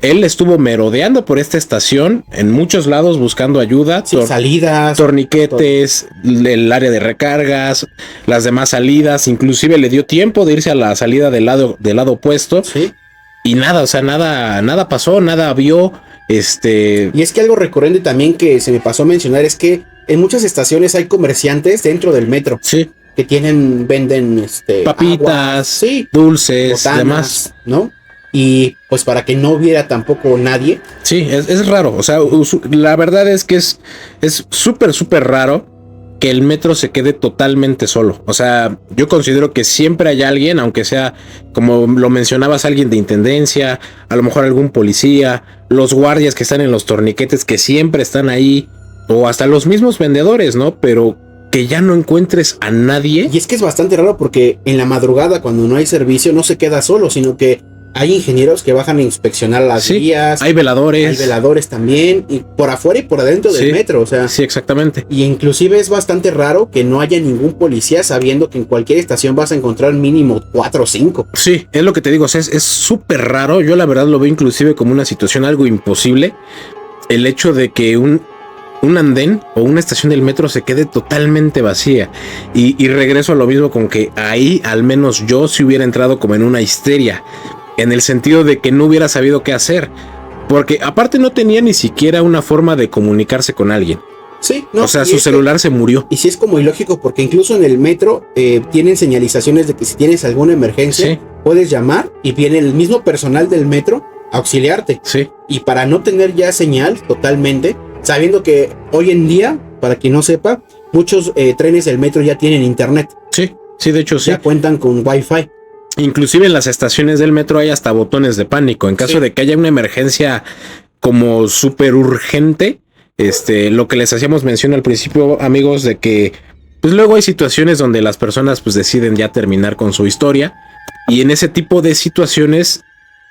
él estuvo merodeando por esta estación en muchos lados buscando ayuda. Sí, salidas. Torniquetes, el área de recargas, las demás salidas. Inclusive le dio tiempo de irse a la salida del lado opuesto. Sí. Y nada, o sea, nada pasó, nada vio. Y es que algo recurrente también que se me pasó a mencionar es que en muchas estaciones hay comerciantes dentro del metro. Sí. Que venden papitas, agua, sí, dulces, botanas, demás, ¿no? Y pues para que no hubiera tampoco nadie. Sí, es raro. O sea, la verdad es que es súper, súper raro que el metro se quede totalmente solo. O sea, yo considero que siempre hay alguien, aunque sea, como lo mencionabas, alguien de intendencia, a lo mejor algún policía, los guardias que están en los torniquetes que siempre están ahí, o hasta los mismos vendedores, ¿no? Pero que ya no encuentres a nadie. Y es que es bastante raro porque en la madrugada, cuando no hay servicio, no se queda solo, sino que hay ingenieros que bajan a inspeccionar las vías. Hay veladores. Hay veladores también, y por afuera y por adentro del metro, o sea. Sí, exactamente. Y inclusive es bastante raro que no haya ningún policía, sabiendo que en cualquier estación vas a encontrar mínimo 4 o 5. Sí, es lo que te digo, o sea, es súper raro. Yo la verdad lo veo inclusive como una situación algo imposible. El hecho de que un andén o una estación del metro se quede totalmente vacía. Y regreso a lo mismo con que ahí al menos yo sí hubiera entrado como en una histeria, en el sentido de que no hubiera sabido qué hacer, porque aparte no tenía ni siquiera una forma de comunicarse con alguien. Sí, no, o sea, su celular se murió. Y sí es como ilógico porque incluso en el metro tienen señalizaciones de que si tienes alguna emergencia puedes llamar y viene el mismo personal del metro a auxiliarte. Sí. Y para no tener ya señal totalmente, sabiendo que hoy en día, para quien no sepa, muchos trenes del metro ya tienen internet. Sí, de hecho sí. Ya cuentan con Wi-Fi. Inclusive en las estaciones del metro hay hasta botones de pánico. En caso de que haya una emergencia como súper urgente, lo que les hacíamos mención al principio, amigos, de que pues luego hay situaciones donde las personas pues deciden ya terminar con su historia. Y en ese tipo de situaciones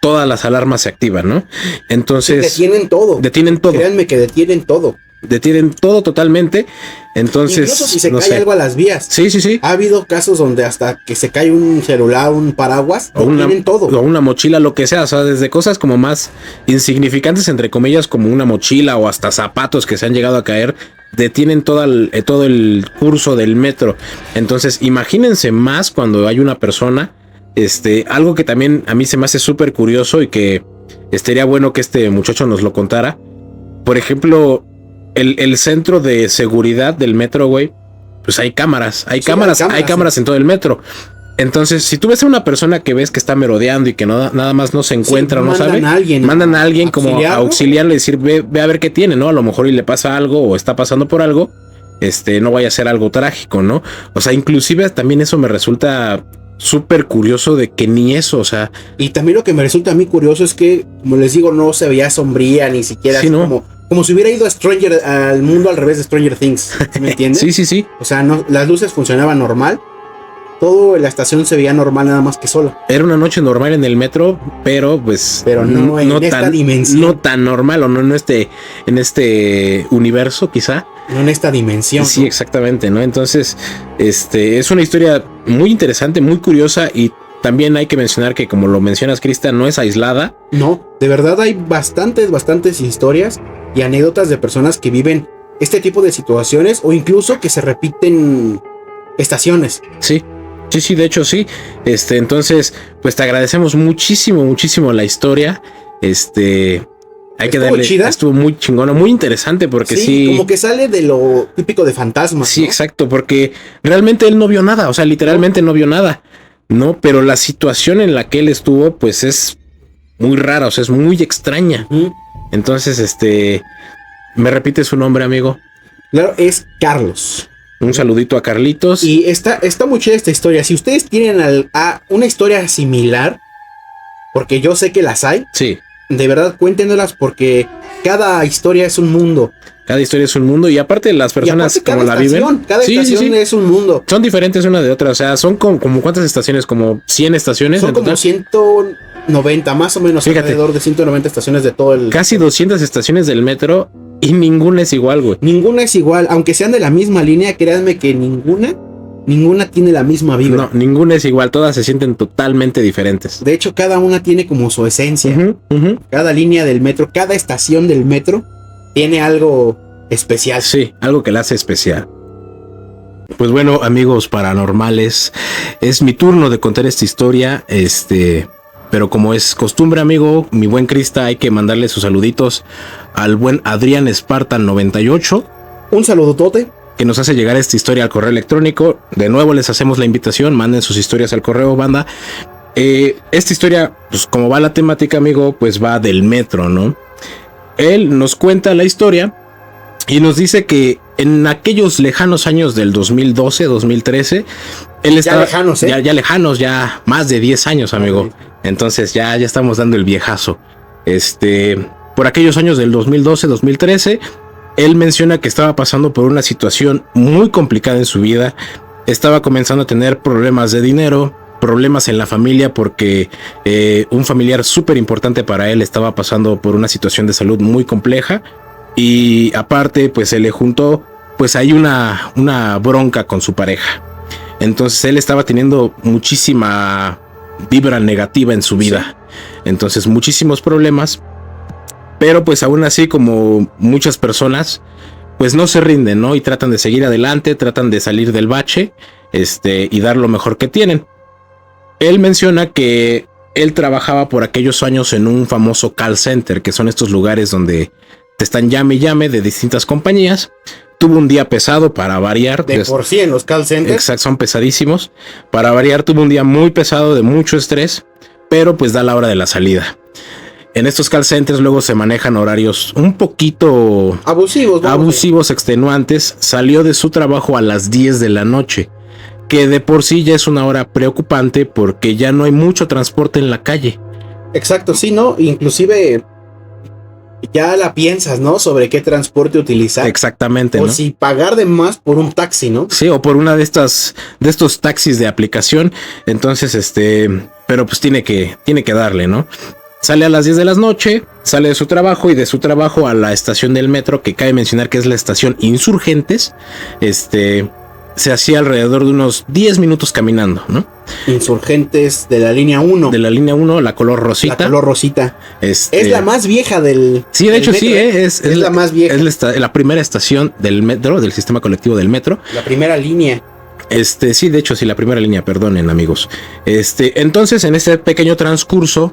todas las alarmas se activan, ¿no? Entonces... Sí, detienen todo. Créanme que detienen todo. Detienen todo totalmente. Entonces... Incluso si se cae algo a las vías. Sí. Ha habido casos donde hasta que se cae un celular, un paraguas, detienen todo. O una mochila, lo que sea. O sea, desde cosas como más insignificantes, entre comillas, como una mochila o hasta zapatos que se han llegado a caer, detienen todo el curso del metro. Entonces, imagínense más cuando hay una persona... algo que también a mí se me hace súper curioso y que estaría bueno que este muchacho nos lo contara. Por ejemplo, el centro de seguridad del metro, güey, pues hay cámaras, hay cámaras en todo el metro. Entonces, si tú ves a una persona que ves que está merodeando y que nada más no se encuentra, no sabe, mandan a alguien como a auxiliarle, decir, ve a ver qué tiene, ¿no? A lo mejor y le pasa algo o está pasando por algo, no vaya a ser algo trágico, ¿no? O sea, inclusive también eso me resulta súper curioso de que ni eso, o sea. Y también lo que me resulta a mí curioso es que, como les digo, no se veía sombría ni siquiera, sí, ¿no? como si hubiera ido al mundo al revés de Stranger Things, ¿sí me entiendes? Sí. O sea, no, las luces funcionaban normal, todo en la estación se veía normal, nada más que sola. Era una noche normal en el metro, pero pues no en esta dimensión. No tan normal, o no en este universo, quizá. No en esta dimensión. Sí, exactamente, ¿no? Entonces, es una historia muy interesante, muy curiosa, y también hay que mencionar que, como lo mencionas, Cristian, no es aislada. No, de verdad hay bastantes historias y anécdotas de personas que viven este tipo de situaciones o incluso que se repiten estaciones. Sí, de hecho sí. Entonces, pues te agradecemos muchísimo la historia. Hay que darle, chida. Estuvo muy chingona, muy interesante porque sí, como que sale de lo típico de fantasmas. Sí, ¿no? Exacto, porque realmente él no vio nada, o sea, literalmente no vio nada, ¿no? Pero la situación en la que él estuvo, pues es muy rara, o sea, es muy extraña. Entonces, ¿me repite su nombre, amigo? Claro, es Carlos. Un saludito a Carlitos. Y está muy chida esta historia. Si ustedes tienen una historia similar, porque yo sé que las hay. Sí. De verdad, cuéntenoslas porque cada historia es un mundo. Cada historia es un mundo y aparte las personas como la viven. Cada estación es un mundo. Son diferentes una de otra, o sea, son como ¿cuántas estaciones? Como 100 estaciones. Son como 190, más o menos. Fíjate, alrededor de 190 estaciones de todo el... Casi 200 estaciones del metro y ninguna es igual, güey. Ninguna es igual, aunque sean de la misma línea, créanme que ninguna tiene la misma vibra. No, ninguna es igual, todas se sienten totalmente diferentes. De hecho, cada una tiene como su esencia. Cada línea del metro, cada estación del metro tiene algo especial. Sí, algo que la hace especial. Pues bueno, amigos paranormales, es mi turno de contar esta historia, pero como es costumbre, amigo, mi buen Crista, hay que mandarle sus saluditos al buen Adrián Spartan 98. Un saludotote. Que nos hace llegar esta historia al correo electrónico. De nuevo les hacemos la invitación, manden sus historias al correo, banda. Esta historia, pues como va la temática, amigo, pues va del metro, ¿no? Él nos cuenta la historia y nos dice que en aquellos lejanos años del 2012, 2013, él estaba... Lejanos, ¿eh? Ya lejanos, ya más de 10 años, amigo. Okay. Entonces ya estamos dando el viejazo. Por aquellos años del 2012, 2013... Él menciona que estaba pasando por una situación muy complicada en su vida. Estaba comenzando a tener problemas de dinero, problemas en la familia porque un familiar súper importante para él estaba pasando por una situación de salud muy compleja. Y aparte, pues se le juntó, pues hay una bronca con su pareja. Entonces él estaba teniendo muchísima vibra negativa en su vida. Entonces muchísimos problemas. Pero pues aún así, como muchas personas, pues no se rinden, ¿no? Y tratan de seguir adelante, tratan de salir del bache, y dar lo mejor que tienen. Él menciona que él trabajaba por aquellos años en un famoso call center, que son estos lugares donde te están llame y llame de distintas compañías. Tuvo un día pesado para variar. De por sí en los call centers. Exacto, son pesadísimos. Para variar tuvo un día muy pesado de mucho estrés, pero pues da la hora de la salida. En estos call centers luego se manejan horarios un poquito abusivos, extenuantes. Salió de su trabajo a las 10 de la noche, que de por sí ya es una hora preocupante porque ya no hay mucho transporte en la calle. Exacto, sí, ¿no? Inclusive ya la piensas, ¿no? Sobre qué transporte utilizar. Exactamente, o ¿no? si pagar de más por un taxi, ¿no? Sí, o por una de estos taxis de aplicación. Entonces, pero pues tiene que darle, ¿no? Sale a las 10 de la noche, sale de su trabajo y de su trabajo a la estación del metro, que cabe mencionar que es la estación Insurgentes. Se hacía alrededor de unos 10 minutos caminando, ¿no? Insurgentes de la línea 1. De la línea 1, la color rosita. La color rosita. Es la más vieja del... Sí, de hecho metro, sí, es la más vieja. Es la primera estación del metro, del sistema colectivo del metro. La primera línea. Sí, de hecho sí, la primera línea, perdonen amigos. Entonces en este pequeño transcurso,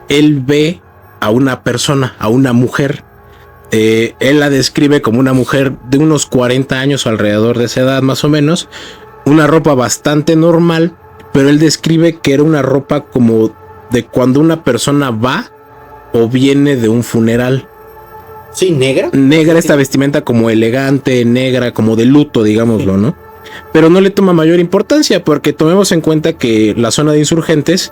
él ve a una persona, a una mujer. Él la describe como una mujer de unos 40 años o alrededor de esa edad más o menos. Una ropa bastante normal, pero él describe que era una ropa como de cuando una persona va o viene de un funeral. Sí, negra. Negra, esta vestimenta como elegante, negra, como de luto, digámoslo, ¿no? Pero no le toma mayor importancia porque tomemos en cuenta que la zona de Insurgentes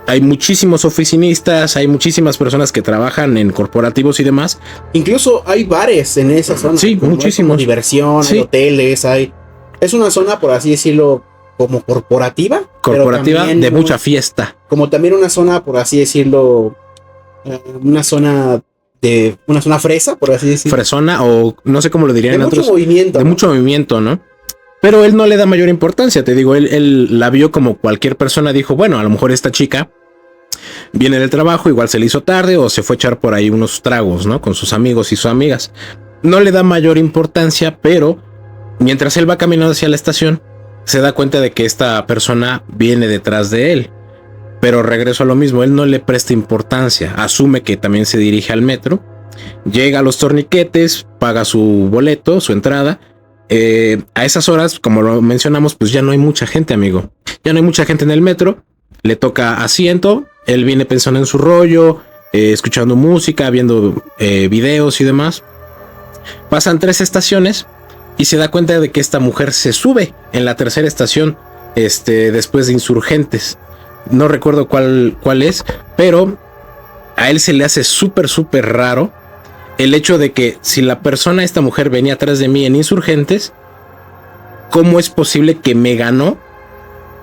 hay muchísimos oficinistas, hay muchísimas personas que trabajan en corporativos y demás. Incluso hay bares en esa zona. Sí, muchísimos. Hay diversión, sí. Hay hoteles, es una zona, por así decirlo, como corporativa. Corporativa de mucha fiesta. Como también una zona, por así decirlo, una zona fresa, por así decirlo. Fresona, o no sé cómo lo dirían en otros. De mucho movimiento. De mucho movimiento, ¿no? Pero él no le da mayor importancia, te digo, él la vio como cualquier persona, dijo, bueno, a lo mejor esta chica viene del trabajo, igual se le hizo tarde o se fue a echar por ahí unos tragos, ¿no? Con sus amigos y sus amigas. No le da mayor importancia, pero mientras él va caminando hacia la estación, se da cuenta de que esta persona viene detrás de él. Pero regreso a lo mismo, él no le presta importancia, asume que también se dirige al metro, llega a los torniquetes, paga su boleto, su entrada. A esas horas, como lo mencionamos, pues ya no hay mucha gente, amigo. Ya no hay mucha gente en el metro. Le toca asiento. Él viene pensando en su rollo, escuchando música, viendo videos y demás. Pasan 3 estaciones y se da cuenta de que esta mujer se sube en la tercera estación, después de Insurgentes. No recuerdo cuál es, pero a él se le hace súper raro el hecho de que si la persona, esta mujer, venía atrás de mí en Insurgentes, ¿cómo es posible que me ganó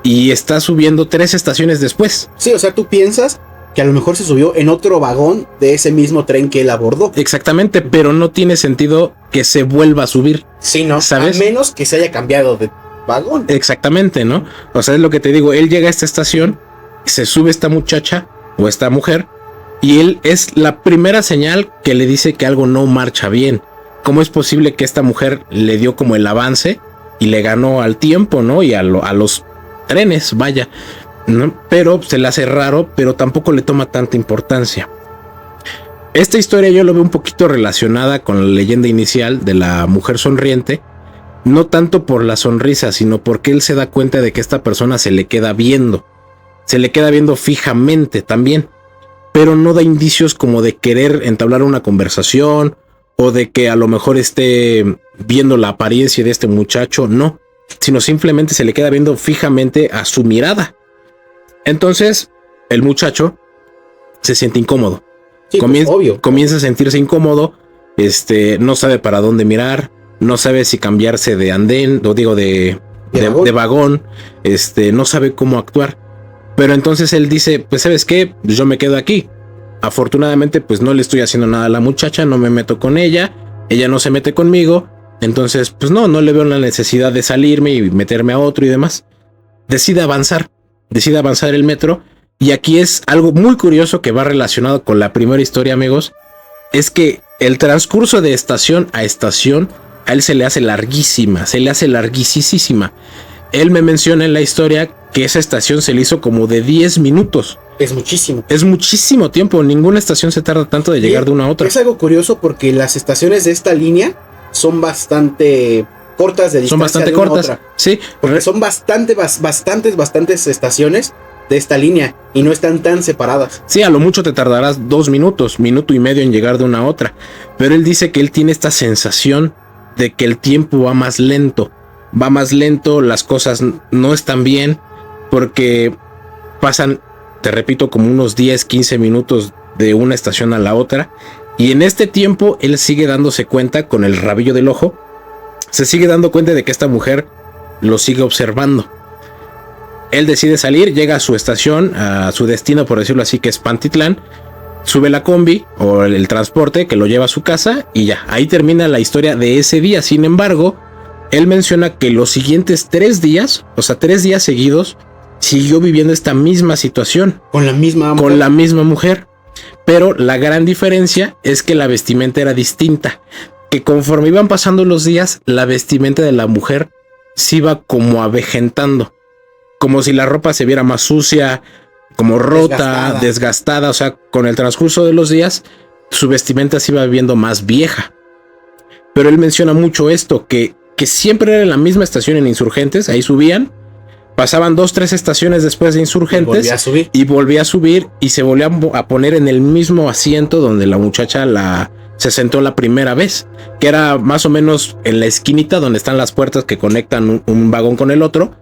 y está subiendo 3 estaciones después? Sí, o sea, tú piensas que a lo mejor se subió en otro vagón de ese mismo tren que él abordó. Exactamente, pero no tiene sentido que se vuelva a subir. Sí, ¿no? ¿Sabes? A menos que se haya cambiado de vagón. Exactamente, ¿no? O sea, es lo que te digo, él llega a esta estación, se sube esta muchacha o esta mujer, y él es la primera señal que le dice que algo no marcha bien. ¿Cómo es posible que esta mujer le dio como el avance y le ganó al tiempo, ¿no? Y a los trenes, vaya, ¿no? Pero se le hace raro, pero tampoco le toma tanta importancia. Esta historia yo lo veo un poquito relacionada con la leyenda inicial de la mujer sonriente, no tanto por la sonrisa, sino porque él se da cuenta de que esta persona se le queda viendo fijamente también, pero no da indicios como de querer entablar una conversación o de que a lo mejor esté viendo la apariencia de este muchacho, no, sino simplemente se le queda viendo fijamente a su mirada. Entonces el muchacho se siente incómodo. Sí, obvio. Comienza a sentirse incómodo, no sabe para dónde mirar, no sabe si cambiarse de andén, o digo de vagón, no sabe cómo actuar. Pero entonces él dice, pues ¿sabes qué? Yo me quedo aquí. Afortunadamente pues no le estoy haciendo nada a la muchacha, no me meto con ella no se mete conmigo, entonces pues no le veo la necesidad de salirme y meterme a otro y demás. Decide avanzar el metro. Y aquí es algo muy curioso que va relacionado con la primera historia, amigos. Es que el transcurso de estación a estación a él se le hace larguísima. Él me menciona en la historia que esa estación se le hizo como de 10 minutos. Es muchísimo. Es muchísimo tiempo. Ninguna estación se tarda tanto de llegar de una a otra. Es algo curioso porque las estaciones de esta línea son bastante cortas de distancia. Son bastante cortas. Otra. Sí. Porque son bastantes estaciones de esta línea y no están tan separadas. Sí, a lo mucho te tardarás 2 minutos, minuto y medio en llegar de una a otra. Pero él dice que él tiene esta sensación de que el tiempo va más lento, las cosas no están bien, porque pasan, te repito, como unos 10, 15 minutos de una estación a la otra, y en este tiempo él sigue dándose cuenta con el rabillo del ojo, se sigue dando cuenta de que esta mujer lo sigue observando. Él decide salir, llega a su estación, a su destino, por decirlo así, que es Pantitlán, sube la combi o el transporte que lo lleva a su casa y ya, ahí termina la historia de ese día. Sin embargo, él menciona que los siguientes 3 días, o sea, 3 días seguidos, siguió viviendo esta misma situación. Con la misma mujer. Pero la gran diferencia es que la vestimenta era distinta. Que conforme iban pasando los días, la vestimenta de la mujer se iba como avejentando. Como si la ropa se viera más sucia, como rota, desgastada. O sea, con el transcurso de los días, su vestimenta se iba viendo más vieja. Pero él menciona mucho esto, que siempre era en la misma estación en Insurgentes, ahí subían, pasaban 2-3 estaciones después de Insurgentes y volvía a subir y se volvía a poner en el mismo asiento donde la muchacha se sentó la primera vez, que era más o menos en la esquinita donde están las puertas que conectan un vagón con el otro.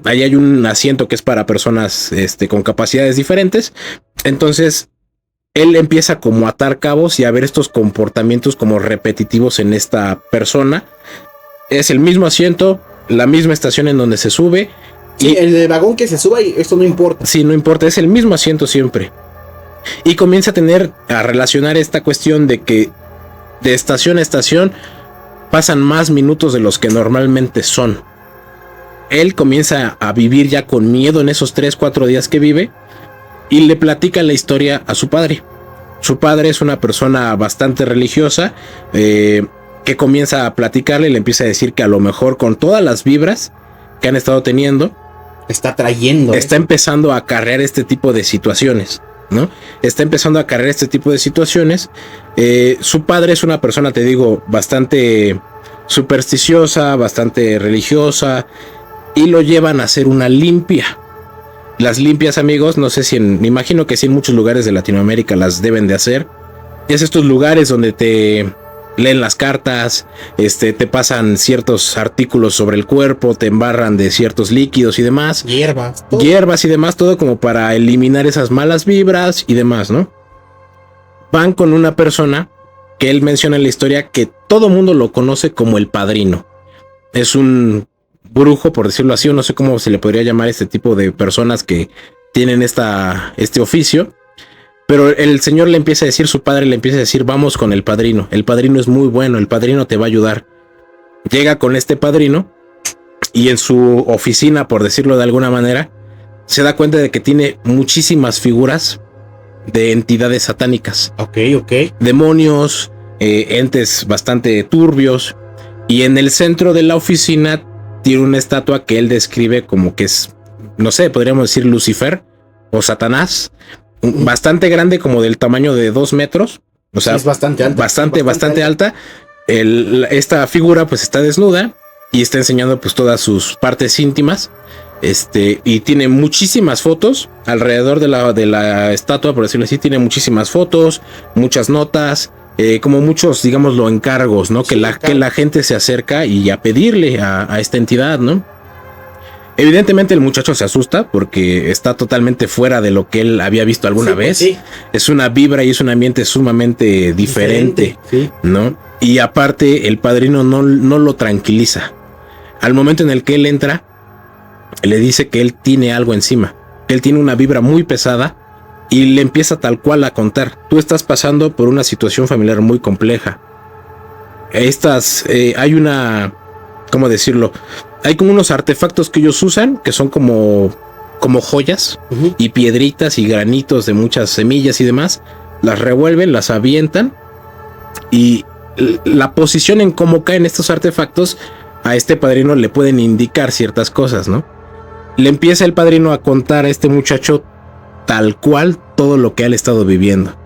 Ahí hay un asiento que es para personas con capacidades diferentes. Entonces él empieza como a atar cabos y a ver estos comportamientos como repetitivos en esta persona. Es el mismo asiento, la misma estación en donde se sube. Sí, y el vagón que se suba, y esto no importa. Sí, no importa, es el mismo asiento siempre. Y comienza a relacionar esta cuestión de que de estación a estación pasan más minutos de los que normalmente son. Él comienza a vivir ya con miedo en esos 3-4 días que vive y le platica la historia a su padre. Su padre es una persona bastante religiosa que comienza a platicarle y le empieza a decir que a lo mejor con todas las vibras que han estado teniendo, está empezando a acarrear este tipo de situaciones, ¿no? Está empezando a acarrear este tipo de situaciones. Su padre es una persona, te digo, bastante supersticiosa, bastante religiosa, y lo llevan a hacer una limpia. Las limpias, amigos, no sé si me imagino que sí en muchos lugares de Latinoamérica las deben de hacer. Es estos lugares donde te leen las cartas, te pasan ciertos artículos sobre el cuerpo, te embarran de ciertos líquidos y demás. Hierbas y demás, todo como para eliminar esas malas vibras y demás, ¿no? Van con una persona que él menciona en la historia que todo mundo lo conoce como el padrino. Es un brujo, por decirlo así, o no sé cómo se le podría llamar este tipo de personas que tienen este oficio. Pero el señor le empieza a decir, su padre le empieza a decir, vamos con el padrino es muy bueno, el padrino te va a ayudar. Llega con este padrino y en su oficina, por decirlo de alguna manera, se da cuenta de que tiene muchísimas figuras de entidades satánicas. Ok. Demonios, entes bastante turbios. Y en el centro de la oficina tiene una estatua que él describe como que es, no sé, podríamos decir Lucifer o Satanás. Bastante grande, como del tamaño de 2 metros. O sea, es bastante alta. Bastante alta. Esta figura pues está desnuda y está enseñando pues todas sus partes íntimas. Y tiene muchísimas fotos alrededor de la estatua, por decirlo así. Tiene muchísimas fotos, muchas notas, como muchos, digámoslo, encargos, ¿no? Sí, que la gente se acerca y a pedirle a esta entidad, ¿no? Evidentemente el muchacho se asusta porque está totalmente fuera de lo que él había visto alguna vez. Sí. Es una vibra y es un ambiente sumamente diferente, sí. ¿No? Y aparte el padrino no lo tranquiliza. Al momento en el que él entra, le dice que él tiene algo encima. Él tiene una vibra muy pesada y le empieza tal cual a contar. Tú estás pasando por una situación familiar muy compleja. Hay una... ¿Cómo decirlo? Hay como unos artefactos que ellos usan que son como joyas y piedritas y granitos de muchas semillas y demás. Las revuelven, las avientan y la posición en cómo caen estos artefactos a este padrino le pueden indicar ciertas cosas, ¿no? Le empieza el padrino a contar a este muchacho tal cual todo lo que él ha estado viviendo.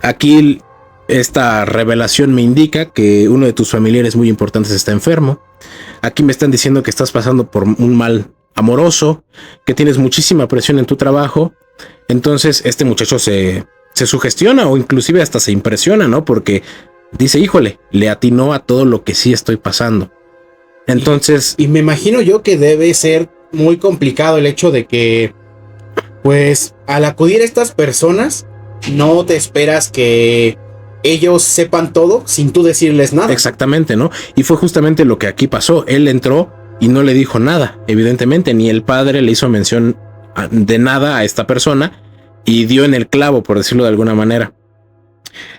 Aquí esta revelación me indica que uno de tus familiares muy importantes está enfermo. Aquí me están diciendo que estás pasando por un mal amoroso, que tienes muchísima presión en tu trabajo. Entonces este muchacho se sugestiona o inclusive hasta se impresiona, ¿no? Porque dice, híjole, le atinó a todo lo que sí estoy pasando. Entonces... Y me imagino yo que debe ser muy complicado el hecho de que, pues, al acudir a estas personas, no te esperas que ellos sepan todo sin tú decirles nada. Exactamente, ¿no? Y fue justamente lo que aquí pasó. Él entró y no le dijo nada, evidentemente, ni el padre le hizo mención de nada a esta persona y dio en el clavo, por decirlo de alguna manera.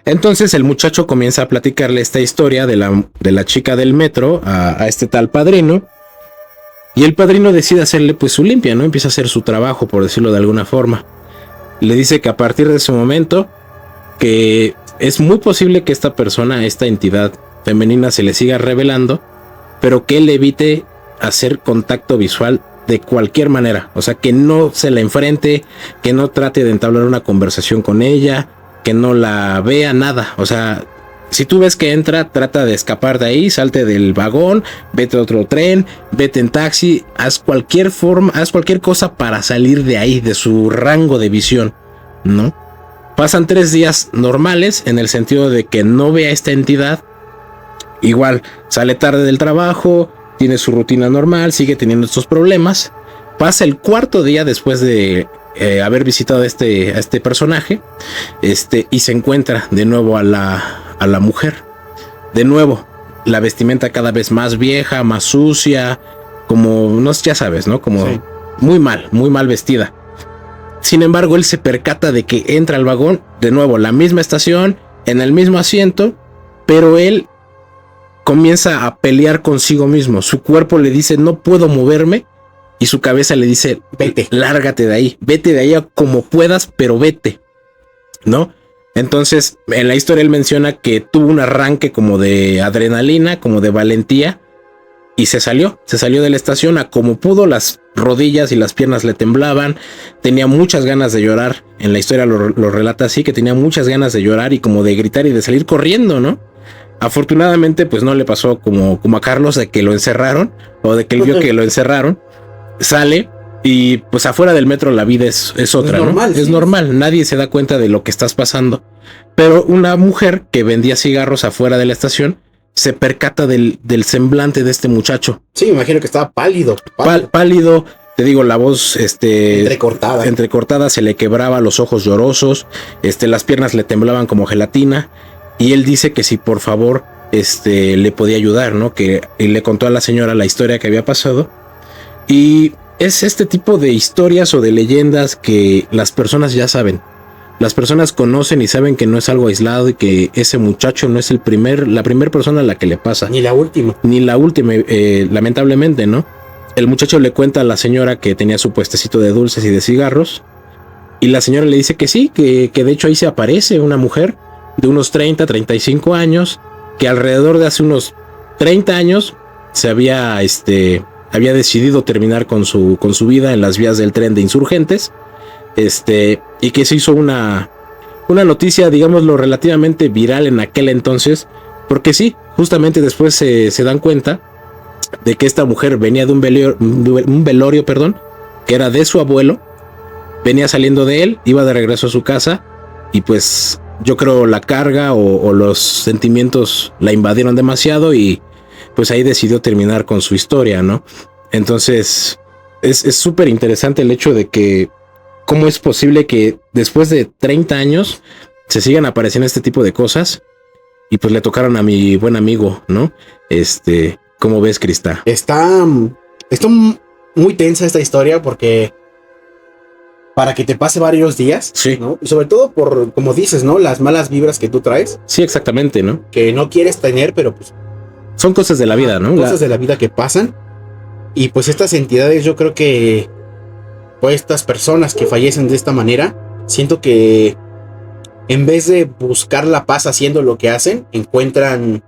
Entonces el muchacho comienza a platicarle esta historia de la chica del metro a este tal padrino. Y el padrino decide hacerle pues su limpia, ¿no? Empieza a hacer su trabajo, por decirlo de alguna forma. Le dice que a partir de ese momento, que es muy posible que esta persona, esta entidad femenina se le siga revelando, pero que él evite hacer contacto visual de cualquier manera. O sea, que no se la enfrente, que no trate de entablar una conversación con ella, que no la vea, nada. O sea, si tú ves que entra, trata de escapar de ahí, salte del vagón, vete a otro tren, vete en taxi, haz cualquier cosa para salir de ahí, de su rango de visión, ¿no? Pasan 3 días normales en el sentido de que no ve a esta entidad. Igual, sale tarde del trabajo, tiene su rutina normal, sigue teniendo estos problemas. Pasa el 4.º día después de haber visitado a este personaje, y se encuentra de nuevo a la mujer. De nuevo, la vestimenta cada vez más vieja, más sucia, como, no, ya sabes, ¿no? Como sí. muy mal vestida. Sin embargo, él se percata de que entra al vagón, de nuevo, la misma estación, en el mismo asiento, pero él comienza a pelear consigo mismo. Su cuerpo le dice, no puedo moverme, y su cabeza le dice, vete, lárgate de ahí, vete de ahí como puedas, pero vete, ¿no? Entonces, en la historia él menciona que tuvo un arranque como de adrenalina, como de valentía, y se salió de la estación a como pudo. Las rodillas y las piernas le temblaban, tenía muchas ganas de llorar. En la historia lo relata así, que tenía muchas ganas de llorar y como de gritar y de salir corriendo, ¿no? Afortunadamente, pues no le pasó como a Carlos, de que lo encerraron, o de que él vio que lo encerraron. Sale y pues afuera del metro la vida es otra, ¿no? Normal, ¿sí? Es normal, nadie se da cuenta de lo que estás pasando. Pero una mujer que vendía cigarros afuera de la estación se percata del semblante de este muchacho. Sí, me imagino que estaba pálido. Pálido, te digo, la voz entrecortada, se le quebraba, los ojos llorosos, las piernas le temblaban como gelatina. y él dice que si por favor le podía ayudar, ¿no? Que y le contó a la señora la historia que había pasado. Y es este tipo de historias o de leyendas que las personas ya saben. Las personas conocen y saben que no es algo aislado y que ese muchacho no es la primera persona a la que le pasa. Ni la última. Ni la última, lamentablemente, ¿no? El muchacho le cuenta a la señora que tenía su puestecito de dulces y de cigarros. Y la señora le dice que sí, que de hecho ahí se aparece una mujer de unos 30, 35 años, que alrededor de hace unos 30 años se había decidido terminar con su vida en las vías del tren de Insurgentes. Y que se hizo una noticia, digámoslo, relativamente viral en aquel entonces, porque sí, justamente después se dan cuenta de que esta mujer venía de un velorio, que era de su abuelo, venía saliendo de él, iba de regreso a su casa, y pues yo creo la carga o los sentimientos la invadieron demasiado, y pues ahí decidió terminar con su historia, ¿no? Entonces es súper interesante el hecho de que ¿cómo es posible que después de 30 años se sigan apareciendo este tipo de cosas? Y pues le tocaron a mi buen amigo, ¿no? ¿Cómo ves, Crista? Está muy tensa esta historia porque para que te pase varios días, sí, ¿no? Y sobre todo por, como dices, ¿no? Las malas vibras que tú traes. Sí, exactamente, ¿no? Que no quieres tener, pero pues... son cosas de la vida, ¿no? Cosas de la vida que pasan. Y pues estas entidades, yo creo que... pues estas personas que fallecen de esta manera, siento que en vez de buscar la paz haciendo lo que hacen, encuentran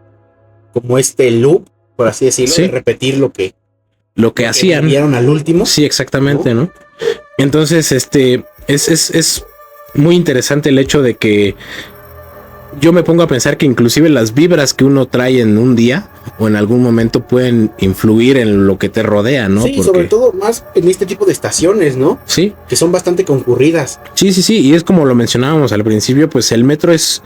como este loop, por así decirlo, sí, de repetir lo que hacían. Vieron al último. Sí, exactamente, ¿no? Entonces, es muy interesante el hecho de que yo me pongo a pensar que inclusive las vibras que uno trae en un día o en algún momento pueden influir en lo que te rodea, ¿no? Sí, porque... sobre todo más en este tipo de estaciones, ¿no? Sí. Que son bastante concurridas. Sí, y es como lo mencionábamos al principio, pues el metro es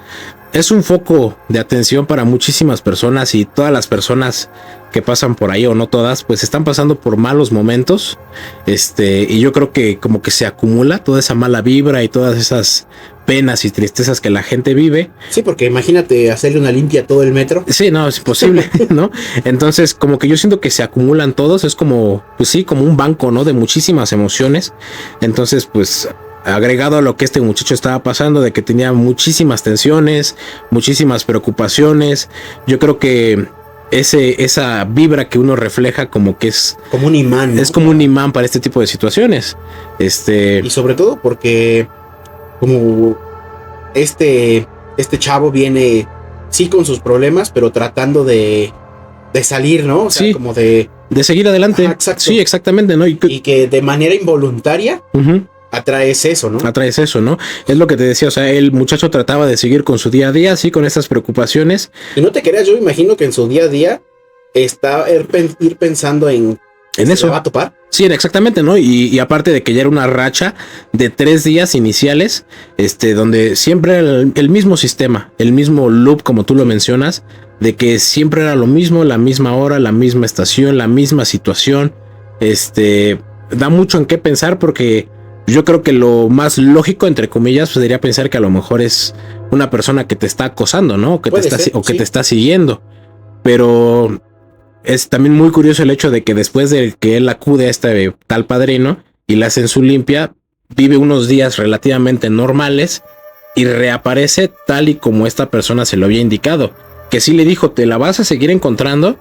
un foco de atención para muchísimas personas, y todas las personas que pasan por ahí, o no todas, pues están pasando por malos momentos, y yo creo que como que se acumula toda esa mala vibra y todas esas penas y tristezas que la gente vive. Sí, porque imagínate hacerle una limpia a todo el metro. Sí, no, es imposible, ¿no? Entonces, como que yo siento que se acumulan todos, es como, pues sí, como un banco, ¿no? De muchísimas emociones. Entonces, pues, agregado a lo que este muchacho estaba pasando, de que tenía muchísimas tensiones, muchísimas preocupaciones, yo creo que esa vibra que uno refleja como que es como un imán, ¿no? Es como un imán para este tipo de situaciones. Y sobre todo porque como este chavo viene sí con sus problemas, pero tratando de salir, ¿no? O sea, sí, como de seguir adelante. Ajá, exacto. Sí, exactamente, ¿no? Y que de manera involuntaria atraes eso, ¿no? Atraes eso, ¿no? Es lo que te decía, o sea, el muchacho trataba de seguir con su día a día, sí, con estas preocupaciones. Y no te creas, yo imagino que en su día a día está ir pensando en eso. ¿Se va a topar? Sí, exactamente, ¿no? Y aparte de que ya era una racha de 3 días iniciales, donde siempre era el mismo sistema, el mismo loop, como tú lo mencionas, de que siempre era lo mismo, la misma hora, la misma estación, la misma situación. Da mucho en qué pensar, porque yo creo que lo más lógico, entre comillas, pues sería pensar que a lo mejor es una persona que te está acosando, ¿no? O que te está siguiendo. Pero es también muy curioso el hecho de que después de que él acude a este tal padrino y le hacen su limpia, vive unos días relativamente normales y reaparece tal y como esta persona se lo había indicado. Que sí le dijo, te la vas a seguir encontrando,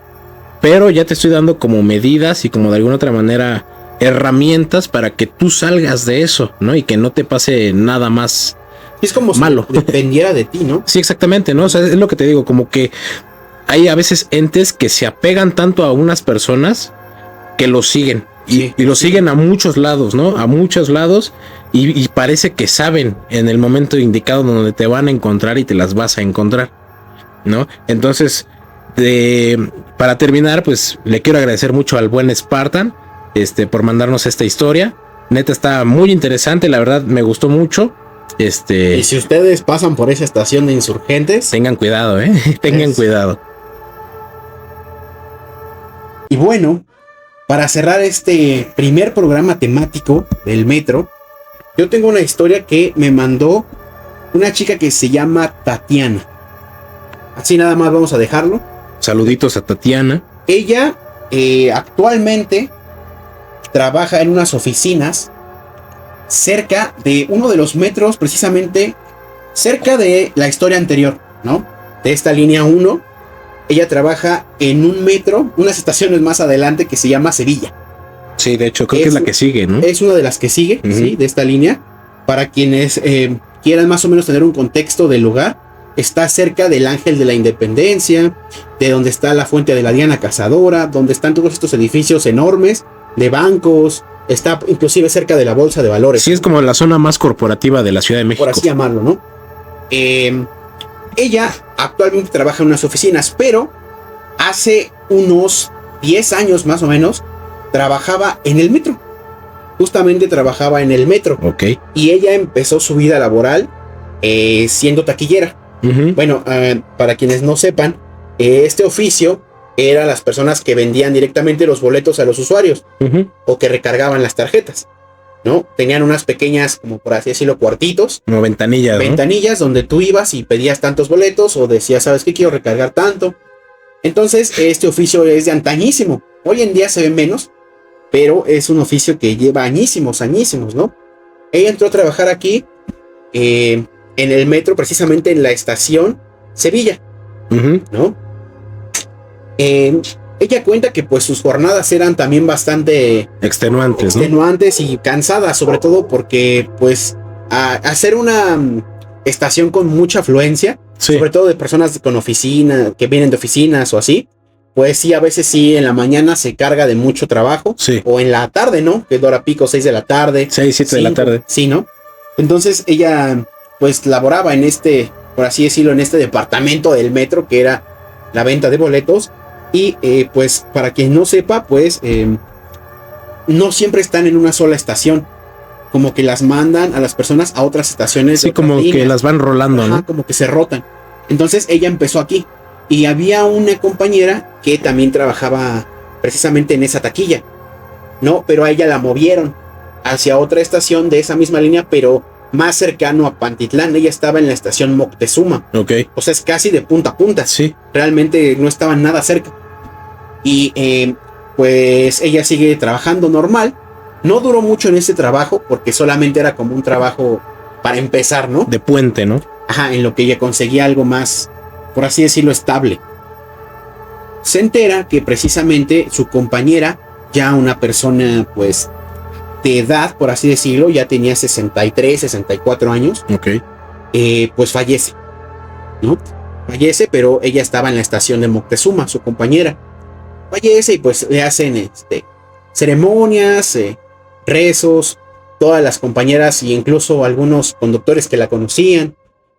pero ya te estoy dando como medidas y como de alguna otra manera herramientas para que tú salgas de eso, ¿no? Y que no te pase nada más es como malo. Si dependiera de ti, ¿no? Sí, exactamente, ¿no? O sea, es lo que te digo, como que hay a veces entes que se apegan tanto a unas personas que los siguen. Y lo siguen a muchos lados, ¿no? A muchos lados. Y parece que saben en el momento indicado donde te van a encontrar y te las vas a encontrar, ¿no? Entonces, para terminar, pues le quiero agradecer mucho al buen Spartan por mandarnos esta historia. Neta, está muy interesante, la verdad me gustó mucho. Y si ustedes pasan por esa estación de Insurgentes, tengan cuidado, tengan cuidado. Y bueno, para cerrar este primer programa temático del metro, yo tengo una historia que me mandó una chica que se llama Tatiana. así nada más vamos a dejarlo. Saluditos a Tatiana. Ella actualmente trabaja en unas oficinas cerca de uno de los metros, precisamente cerca de la historia anterior, ¿no? De esta línea 1. Ella trabaja en un metro, unas estaciones más adelante, que se llama Sevilla. Sí, de hecho, creo que es la que sigue, ¿no? Es una de las que sigue, sí, de esta línea. Para quienes quieran más o menos tener un contexto del lugar, está cerca del Ángel de la Independencia, de donde está la Fuente de la Diana Cazadora, donde están todos estos edificios enormes de bancos, está inclusive cerca de la Bolsa de Valores. Sí, es como la zona más corporativa de la Ciudad de México. Por así llamarlo, ¿no? Ella actualmente trabaja en unas oficinas, pero hace unos 10 años más o menos trabajaba en el metro. Justamente trabajaba en el metro. Ok. Y ella empezó su vida laboral siendo taquillera. Bueno, para quienes no sepan, este oficio era las personas que vendían directamente los boletos a los usuarios o que recargaban las tarjetas, ¿no? Tenían unas pequeñas, como por así decirlo, cuartitos. Como ventanillas, ¿no? Ventanillas donde tú ibas y pedías tantos boletos o decías, ¿sabes qué? Quiero recargar tanto. Entonces, este oficio es de antañísimo. Hoy en día se ve menos, pero es un oficio que lleva añísimos, ¿no? Ella entró a trabajar aquí en el metro, precisamente en la estación Sevilla, ¿no? Ella cuenta que pues sus jornadas eran también bastante extenuantes, ¿no? Y cansadas, sobre todo porque pues hacer una estación con mucha afluencia, sí, sobre todo de personas con oficina, que vienen de oficinas o así, pues sí, a veces sí, en la mañana se carga de mucho trabajo, sí, o en la tarde, ¿no? Que es hora pico, 6 de la tarde. 6, 7 de la tarde. Sí, ¿no? Entonces ella pues laboraba en este, por así decirlo, en este departamento del metro, que era la venta de boletos. Y pues para quien no sepa, pues no siempre están en una sola estación. Como que las mandan a las personas a otras estaciones. Sí, como líneas, que las van rolando, ¿no? Como que se rotan. Entonces ella empezó aquí. Y había una compañera que también trabajaba precisamente en esa taquilla, ¿no? Pero a ella la movieron hacia otra estación de esa misma línea, pero más cercano a Pantitlán. Ella estaba en la estación Moctezuma. Ok. O sea, es casi de punta a punta. Sí. Realmente no estaban nada cerca. Y pues ella sigue trabajando normal. No duró mucho en ese trabajo porque solamente era como un trabajo para empezar, ¿no? De puente, ¿no? Ajá, en lo que ella conseguía algo más, por así decirlo, estable. Se entera que precisamente su compañera, ya una persona pues de edad, por así decirlo, ya tenía 63, 64 años. Ok. Pues fallece, ¿no? Fallece, pero ella estaba en la estación de Moctezuma, su compañera. Fallece y pues le hacen ceremonias, rezos. Todas las compañeras e incluso algunos conductores que la conocían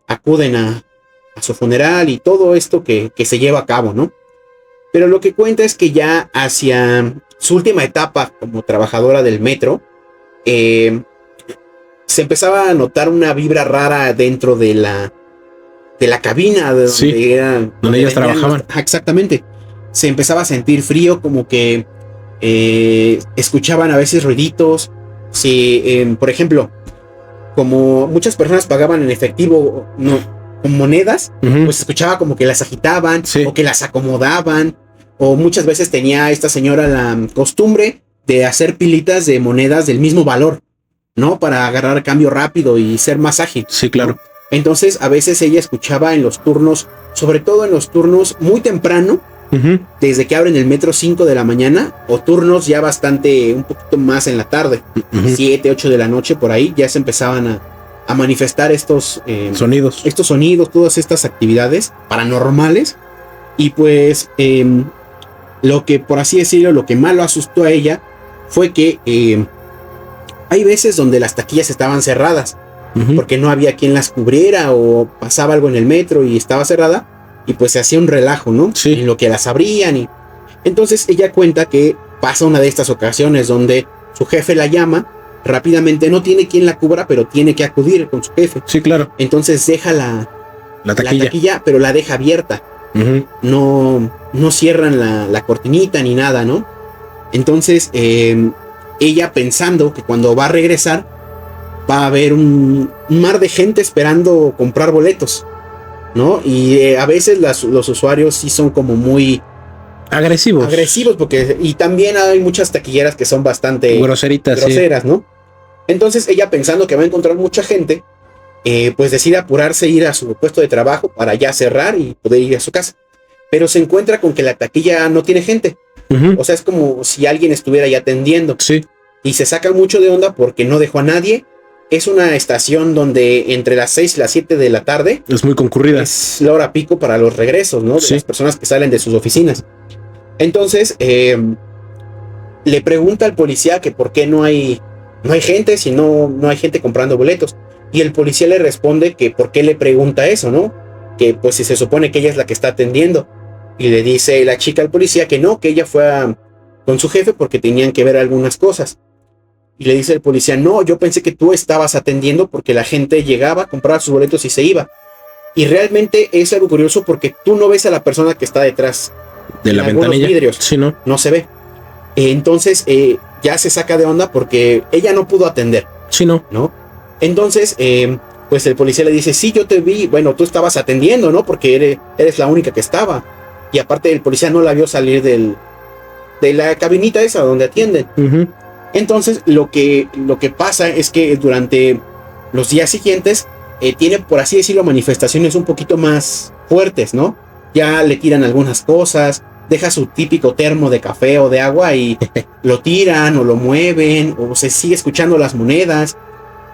acuden a su funeral y todo esto que se lleva a cabo, ¿no? Pero lo que cuenta es que ya hacia su última etapa como trabajadora del metro, se empezaba a notar una vibra rara dentro de la cabina de donde, sí, donde ellas trabajaban. Exactamente. Se empezaba a sentir frío, como que escuchaban a veces ruiditos. Si, por ejemplo, como muchas personas pagaban en efectivo, no, con monedas, pues escuchaba como que las agitaban, sí, o que las acomodaban, o muchas veces tenía esta señora la costumbre de hacer pilitas de monedas del mismo valor, ¿no? Para agarrar cambio rápido y ser más ágil. Sí, claro. ¿No? Entonces, a veces ella escuchaba en los turnos, sobre todo en los turnos muy temprano, desde que abren el metro 5 de la mañana, o turnos ya bastante, un poquito más en la tarde, 7, 8 de la noche, por ahí, ya se empezaban a manifestar estos sonidos. Estos sonidos, todas estas actividades paranormales. Y pues, lo que, por así decirlo, lo que más lo asustó a ella fue que hay veces donde las taquillas estaban cerradas, porque no había quien las cubriera, o pasaba algo en el metro y estaba cerrada. Y pues se hacía un relajo, ¿no? Sí. En lo que las abrían. Y entonces ella cuenta que pasa una de estas ocasiones donde su jefe la llama rápidamente, no tiene quien la cubra, pero tiene que acudir con su jefe. Sí, claro. Entonces deja la taquilla, pero la deja abierta. No cierran la cortinita ni nada, ¿no? Entonces ella, pensando que cuando va a regresar va a haber un mar de gente esperando comprar boletos, ¿no? Y a veces los usuarios sí son como muy agresivos, porque y también hay muchas taquilleras que son bastante groseras, sí. ¿No? Entonces ella, pensando que va a encontrar mucha gente, pues decide apurarse, ir a su puesto de trabajo para ya cerrar y poder ir a su casa. Pero se encuentra con que la taquilla no tiene gente. O sea, es como si alguien estuviera ya atendiendo. Sí. Y se saca mucho de onda porque no dejó a nadie. Es una estación donde entre las 6 y las 7 de la tarde es muy concurrida. Es la hora pico para los regresos, ¿no? De las personas que salen de sus oficinas. Entonces, le pregunta al policía que por qué no hay gente, si no hay gente comprando boletos. Y el policía le responde que por qué le pregunta eso, ¿no? Que pues si se supone que ella es la que está atendiendo. Y le dice la chica al policía que no, que ella fue con su jefe porque tenían que ver algunas cosas. Y le dice el policía, no, yo pensé que tú estabas atendiendo porque la gente llegaba, compraba sus boletos y se iba. Y realmente es algo curioso porque tú no ves a la persona que está detrás de la ventanilla. Vidrios. Sí, no se ve. Entonces ya se saca de onda porque ella no pudo atender. Sí, no. Entonces, pues el policía le dice, sí, yo te vi, bueno, tú estabas atendiendo, ¿no? Porque eres la única que estaba. Y aparte el policía no la vio salir de la cabinita esa donde atienden. Entonces lo que pasa es que durante los días siguientes tiene, por así decirlo, manifestaciones un poquito más fuertes, ¿no? Ya le tiran algunas cosas, deja su típico termo de café o de agua y lo tiran o lo mueven, o se sigue escuchando las monedas.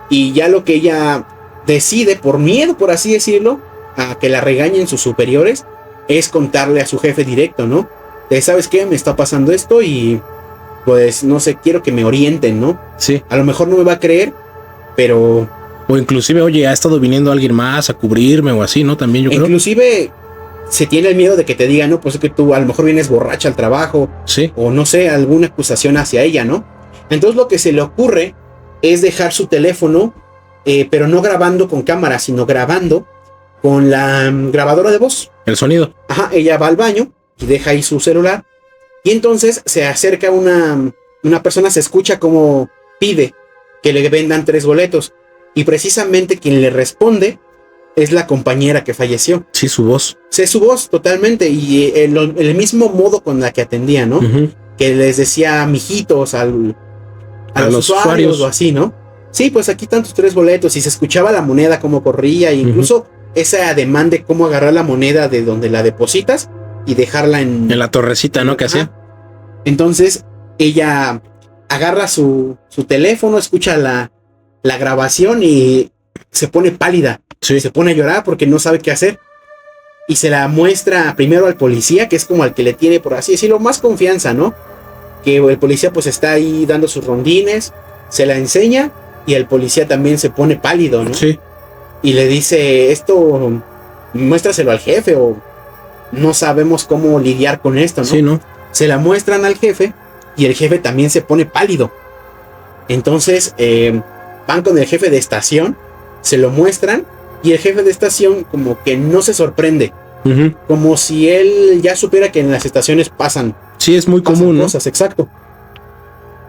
Y ya lo que ella decide, por miedo, por así decirlo, a que la regañen sus superiores, es contarle a su jefe directo, ¿no? ¿Sabes qué? Me está pasando esto y pues no sé, quiero que me orienten, ¿no? Sí. A lo mejor no me va a creer, pero... O inclusive, oye, ha estado viniendo alguien más a cubrirme o así, ¿no? También yo creo. Inclusive se tiene el miedo de que te digan, no, pues es que tú a lo mejor vienes borracha al trabajo. Sí. O no sé, alguna acusación hacia ella, ¿no? Entonces lo que se le ocurre es dejar su teléfono, pero no grabando con cámara, sino grabando con la grabadora de voz. El sonido. Ajá, ella va al baño y deja ahí su celular. Y entonces se acerca una persona, se escucha como pide que le vendan 3 boletos. Y precisamente quien le responde es la compañera que falleció. Sí, su voz. Sí, su voz, totalmente. Y el mismo modo con la que atendía, ¿no? Que les decía mijitos a los usuarios o así, ¿no? Sí, pues aquí están tus 3 boletos. Y se escuchaba la moneda como corría. E incluso ese ademán de cómo agarrar la moneda de donde la depositas y dejarla en la torrecita, ¿no? Que hacía. Entonces ella agarra su teléfono, escucha la grabación y se pone pálida. Sí. Se pone a llorar porque no sabe qué hacer. Y se la muestra primero al policía, que es como al que le tiene, por así decirlo, más confianza, ¿no? Que el policía pues está ahí dando sus rondines, se la enseña y el policía también se pone pálido, ¿no? Sí. Y le dice, esto, muéstraselo al jefe o no sabemos cómo lidiar con esto, ¿no? Sí, ¿no? Se la muestran al jefe y el jefe también se pone pálido. Entonces van con el jefe de estación, se lo muestran y el jefe de estación como que no se sorprende. Como si él ya supiera que en las estaciones pasan. Sí, es muy común, cosas, ¿no? Exacto.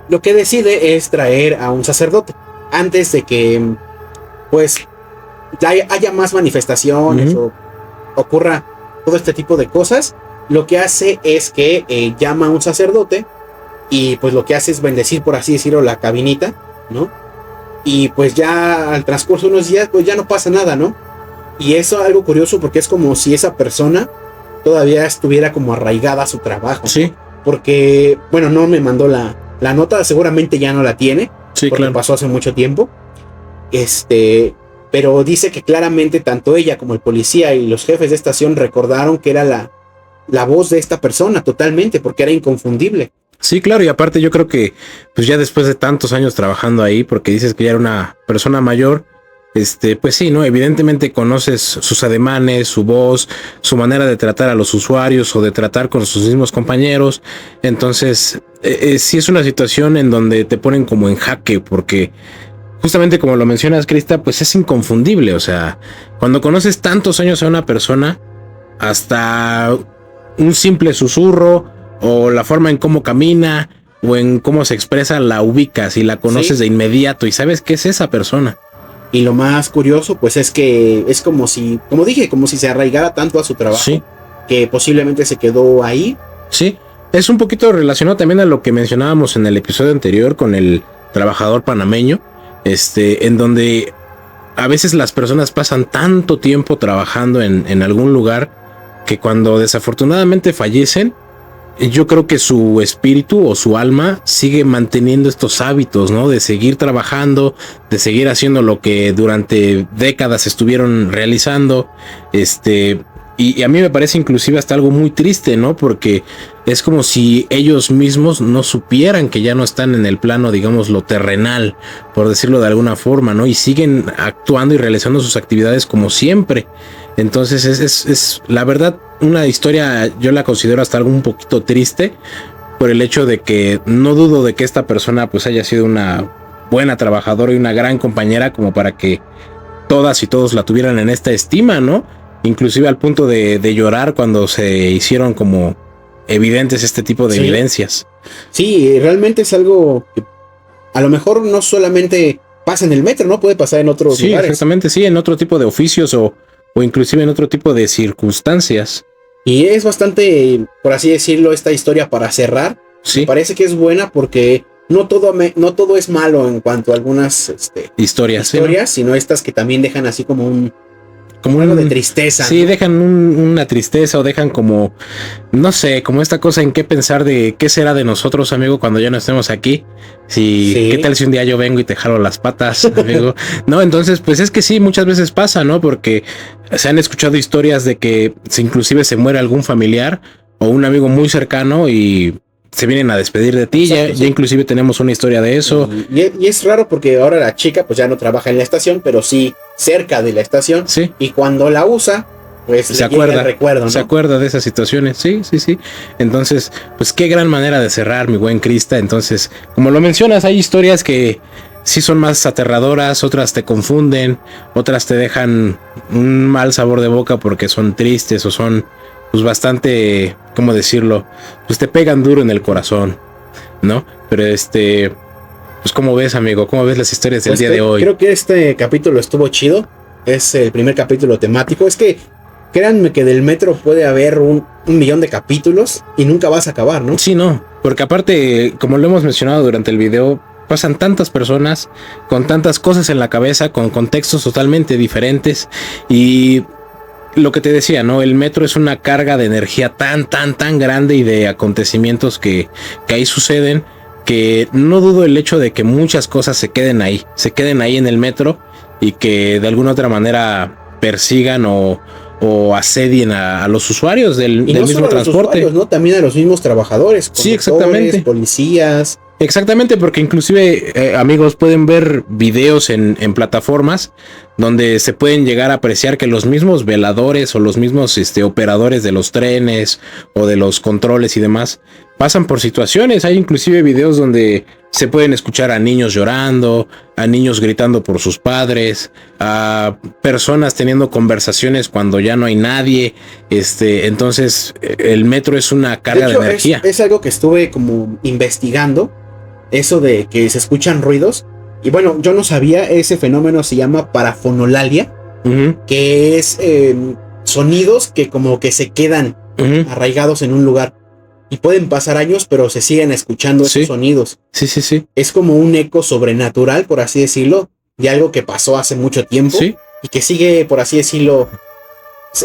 Lo que decide es traer a un sacerdote antes de que pues haya más manifestaciones o ocurra todo este tipo de cosas. Lo que hace es que llama a un sacerdote y pues lo que hace es bendecir, por así decirlo, la cabinita, ¿no? Y pues ya al transcurso de unos días pues ya no pasa nada, ¿no? Y eso es algo curioso porque es como si esa persona todavía estuviera como arraigada a su trabajo. Sí. Porque, bueno, no me mandó la nota, seguramente ya no la tiene. Sí, porque claro. Pasó hace mucho tiempo. Pero dice que claramente tanto ella como el policía y los jefes de estación recordaron que era la voz de esta persona totalmente, porque era inconfundible. Sí, claro, y aparte yo creo que pues ya después de tantos años trabajando ahí, porque dices que ya era una persona mayor, pues sí, ¿no? Evidentemente conoces sus ademanes, su voz, su manera de tratar a los usuarios o de tratar con sus mismos compañeros. Entonces, sí es una situación en donde te ponen como en jaque, porque justamente como lo mencionas, Crista, pues es inconfundible. O sea, cuando conoces tantos años a una persona, hasta un simple susurro o la forma en cómo camina o en cómo se expresa la ubicas y la conoces de inmediato y sabes que es esa persona. Y lo más curioso, pues es que es como si, como dije, como si se arraigara tanto a su trabajo, Sí, que posiblemente se quedó ahí. sí. Es un poquito relacionado también a lo que mencionábamos en el episodio anterior con el trabajador panameño, en donde a veces las personas pasan tanto tiempo trabajando en algún lugar que cuando desafortunadamente fallecen, yo creo que su espíritu o su alma sigue manteniendo estos hábitos, ¿no? De seguir trabajando, de seguir haciendo lo que durante décadas estuvieron realizando, y a mí me parece inclusive hasta algo muy triste, ¿no? Porque es como si ellos mismos no supieran que ya no están en el plano, digamos, lo terrenal, por decirlo de alguna forma, ¿no? Y siguen actuando y realizando sus actividades como siempre. Entonces es la verdad una historia, yo la considero hasta algo un poquito triste, por el hecho de que no dudo de que esta persona pues haya sido una buena trabajadora y una gran compañera como para que todas y todos la tuvieran en esta estima, ¿no? Inclusive al punto de llorar cuando se hicieron como evidentes este tipo de evidencias. Sí, realmente es algo que a lo mejor no solamente pasa en el metro, ¿no? Puede pasar en otros lugares. Sí, exactamente, sí, en otro tipo de oficios o inclusive en otro tipo de circunstancias. Y es bastante, por así decirlo, esta historia para cerrar. Sí. Me parece que es buena porque no todo es malo en cuanto a algunas historias, ¿sí, no? Sino estas que también dejan así como algo de tristeza. Sí, ¿no? dejan una tristeza o dejan como, no sé, como esta cosa en qué pensar de qué será de nosotros, amigo, cuando ya no estemos aquí. ¿Qué tal si un día yo vengo y te jalo las patas, amigo? No, entonces, pues es que sí, muchas veces pasa, ¿no? Porque se han escuchado historias de que inclusive se muere algún familiar o un amigo muy cercano y se vienen a despedir de ti. Exacto, ya inclusive tenemos una historia de eso. Y es raro porque ahora la chica pues ya no trabaja en la estación, pero sí cerca de la estación. Sí. Y cuando la usa, pues se acuerda, recuerdo, ¿no? Se acuerda de esas situaciones. Sí. Entonces, pues qué gran manera de cerrar, mi buen Crista. Entonces, como lo mencionas, hay historias que sí son más aterradoras, otras te confunden, otras te dejan un mal sabor de boca porque son tristes o son pues bastante, ¿cómo decirlo? Pues te pegan duro en el corazón, ¿no? Pero pues ¿cómo ves, amigo? ¿Cómo ves las historias del día de hoy? Creo que este capítulo estuvo chido. Es el primer capítulo temático. Es que créanme que del metro puede haber un millón de capítulos y nunca vas a acabar, ¿no? Sí, no, porque aparte, como lo hemos mencionado durante el video, pasan tantas personas con tantas cosas en la cabeza, con contextos totalmente diferentes y lo que te decía, ¿no? El metro es una carga de energía tan grande y de acontecimientos que ahí suceden, que no dudo el hecho de que muchas cosas se queden ahí en el metro y que de alguna otra manera persigan o asedien a los usuarios del mismo transporte. Usuarios, ¿no? También a los mismos trabajadores. Sí, exactamente. Policías. Exactamente, porque inclusive, amigos, pueden ver videos en plataformas donde se pueden llegar a apreciar que los mismos veladores o los mismos operadores de los trenes o de los controles y demás pasan por situaciones. Hay inclusive videos donde se pueden escuchar a niños llorando, a niños gritando por sus padres, a personas teniendo conversaciones cuando ya no hay nadie. Entonces el metro es una carga de energía. Es algo que estuve como investigando, eso de que se escuchan ruidos. Y bueno, yo no sabía, ese fenómeno se llama parafonolalia, que es sonidos que como que se quedan arraigados en un lugar. Y pueden pasar años, pero se siguen escuchando esos sonidos. Sí. Es como un eco sobrenatural, por así decirlo, de algo que pasó hace mucho tiempo. Sí. Y que sigue, por así decirlo,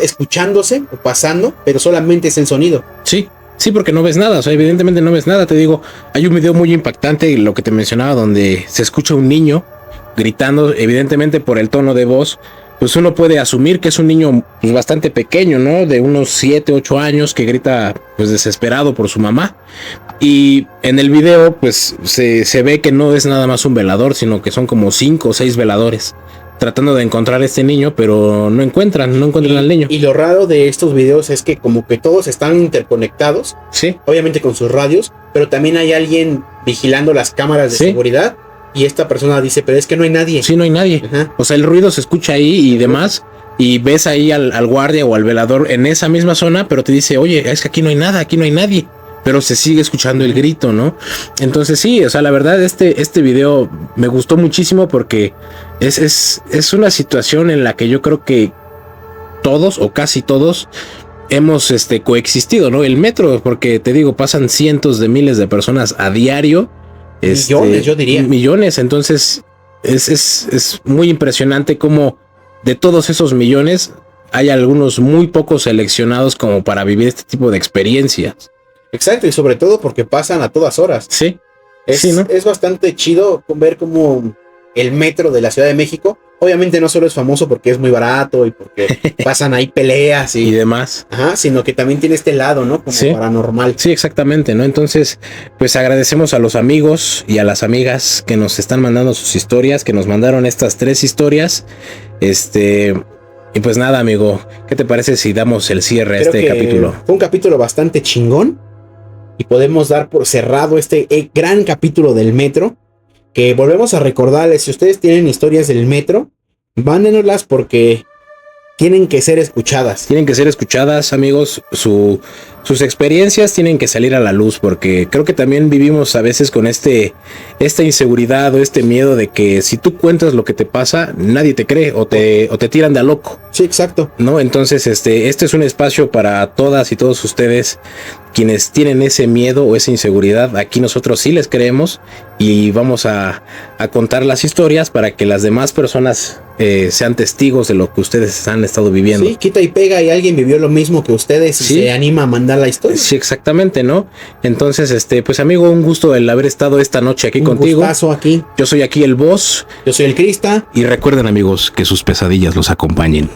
escuchándose o pasando, pero solamente es el sonido. Sí, porque no ves nada, o sea, evidentemente no ves nada. Te digo, hay un video muy impactante, lo que te mencionaba, donde se escucha un niño gritando, evidentemente por el tono de voz, pues uno puede asumir que es un niño pues, bastante pequeño, ¿no? De unos 7, 8 años que grita pues desesperado por su mamá. Y en el video pues se ve que no es nada más un velador, sino que son como 5 o 6 veladores tratando de encontrar a este niño, pero no encuentran al niño. Y lo raro de estos videos es que como que todos están interconectados, obviamente con sus radios, pero también hay alguien vigilando las cámaras de seguridad. Y esta persona dice, pero es que no hay nadie. Sí, no hay nadie. Ajá. O sea, el ruido se escucha ahí y demás. Y ves ahí al guardia o al velador en esa misma zona, pero te dice, oye, es que aquí no hay nada, aquí no hay nadie. pero se sigue escuchando el grito, ¿no? Entonces sí, o sea, la verdad este video me gustó muchísimo porque es una situación en la que yo creo que todos o casi todos hemos coexistido, ¿no? El metro, porque te digo, pasan cientos de miles de personas a diario. Millones, yo diría. Millones, entonces es muy impresionante cómo de todos esos millones hay algunos muy pocos seleccionados como para vivir este tipo de experiencias. Exacto, y sobre todo porque pasan a todas horas. Sí. Sí, ¿no? Es bastante chido ver cómo el metro de la Ciudad de México, obviamente no solo es famoso porque es muy barato y porque pasan ahí peleas y demás. Ajá, sino que también tiene este lado, ¿no? Como paranormal. Sí, exactamente, ¿no? Entonces, pues agradecemos a los amigos y a las amigas que nos están mandando sus historias, que nos mandaron estas 3 historias. Y pues nada, amigo, ¿qué te parece si damos el cierre a este capítulo? Fue un capítulo bastante chingón y podemos dar por cerrado este gran capítulo del metro. Que volvemos a recordarles, si ustedes tienen historias del metro, mándenoslas porque tienen que ser escuchadas. Tienen que ser escuchadas, amigos. Sus experiencias tienen que salir a la luz porque creo que también vivimos a veces con esta inseguridad o este miedo de que si tú cuentas lo que te pasa, nadie te cree o te tiran de a loco. Sí, exacto. ¿No? Entonces, este es un espacio para todas y todos ustedes quienes tienen ese miedo o esa inseguridad. Aquí nosotros sí les creemos y vamos a contar las historias para que las demás personas sean testigos de lo que ustedes han estado viviendo. Sí, quita y pega y alguien vivió lo mismo que ustedes y se anima a mandar la historia. Sí, exactamente, ¿no? Entonces, pues amigo, un gusto el haber estado esta noche aquí contigo. Un gustazo aquí. Yo soy aquí el Boss. Yo soy el Crista. Y recuerden, amigos, que sus pesadillas los acompañen.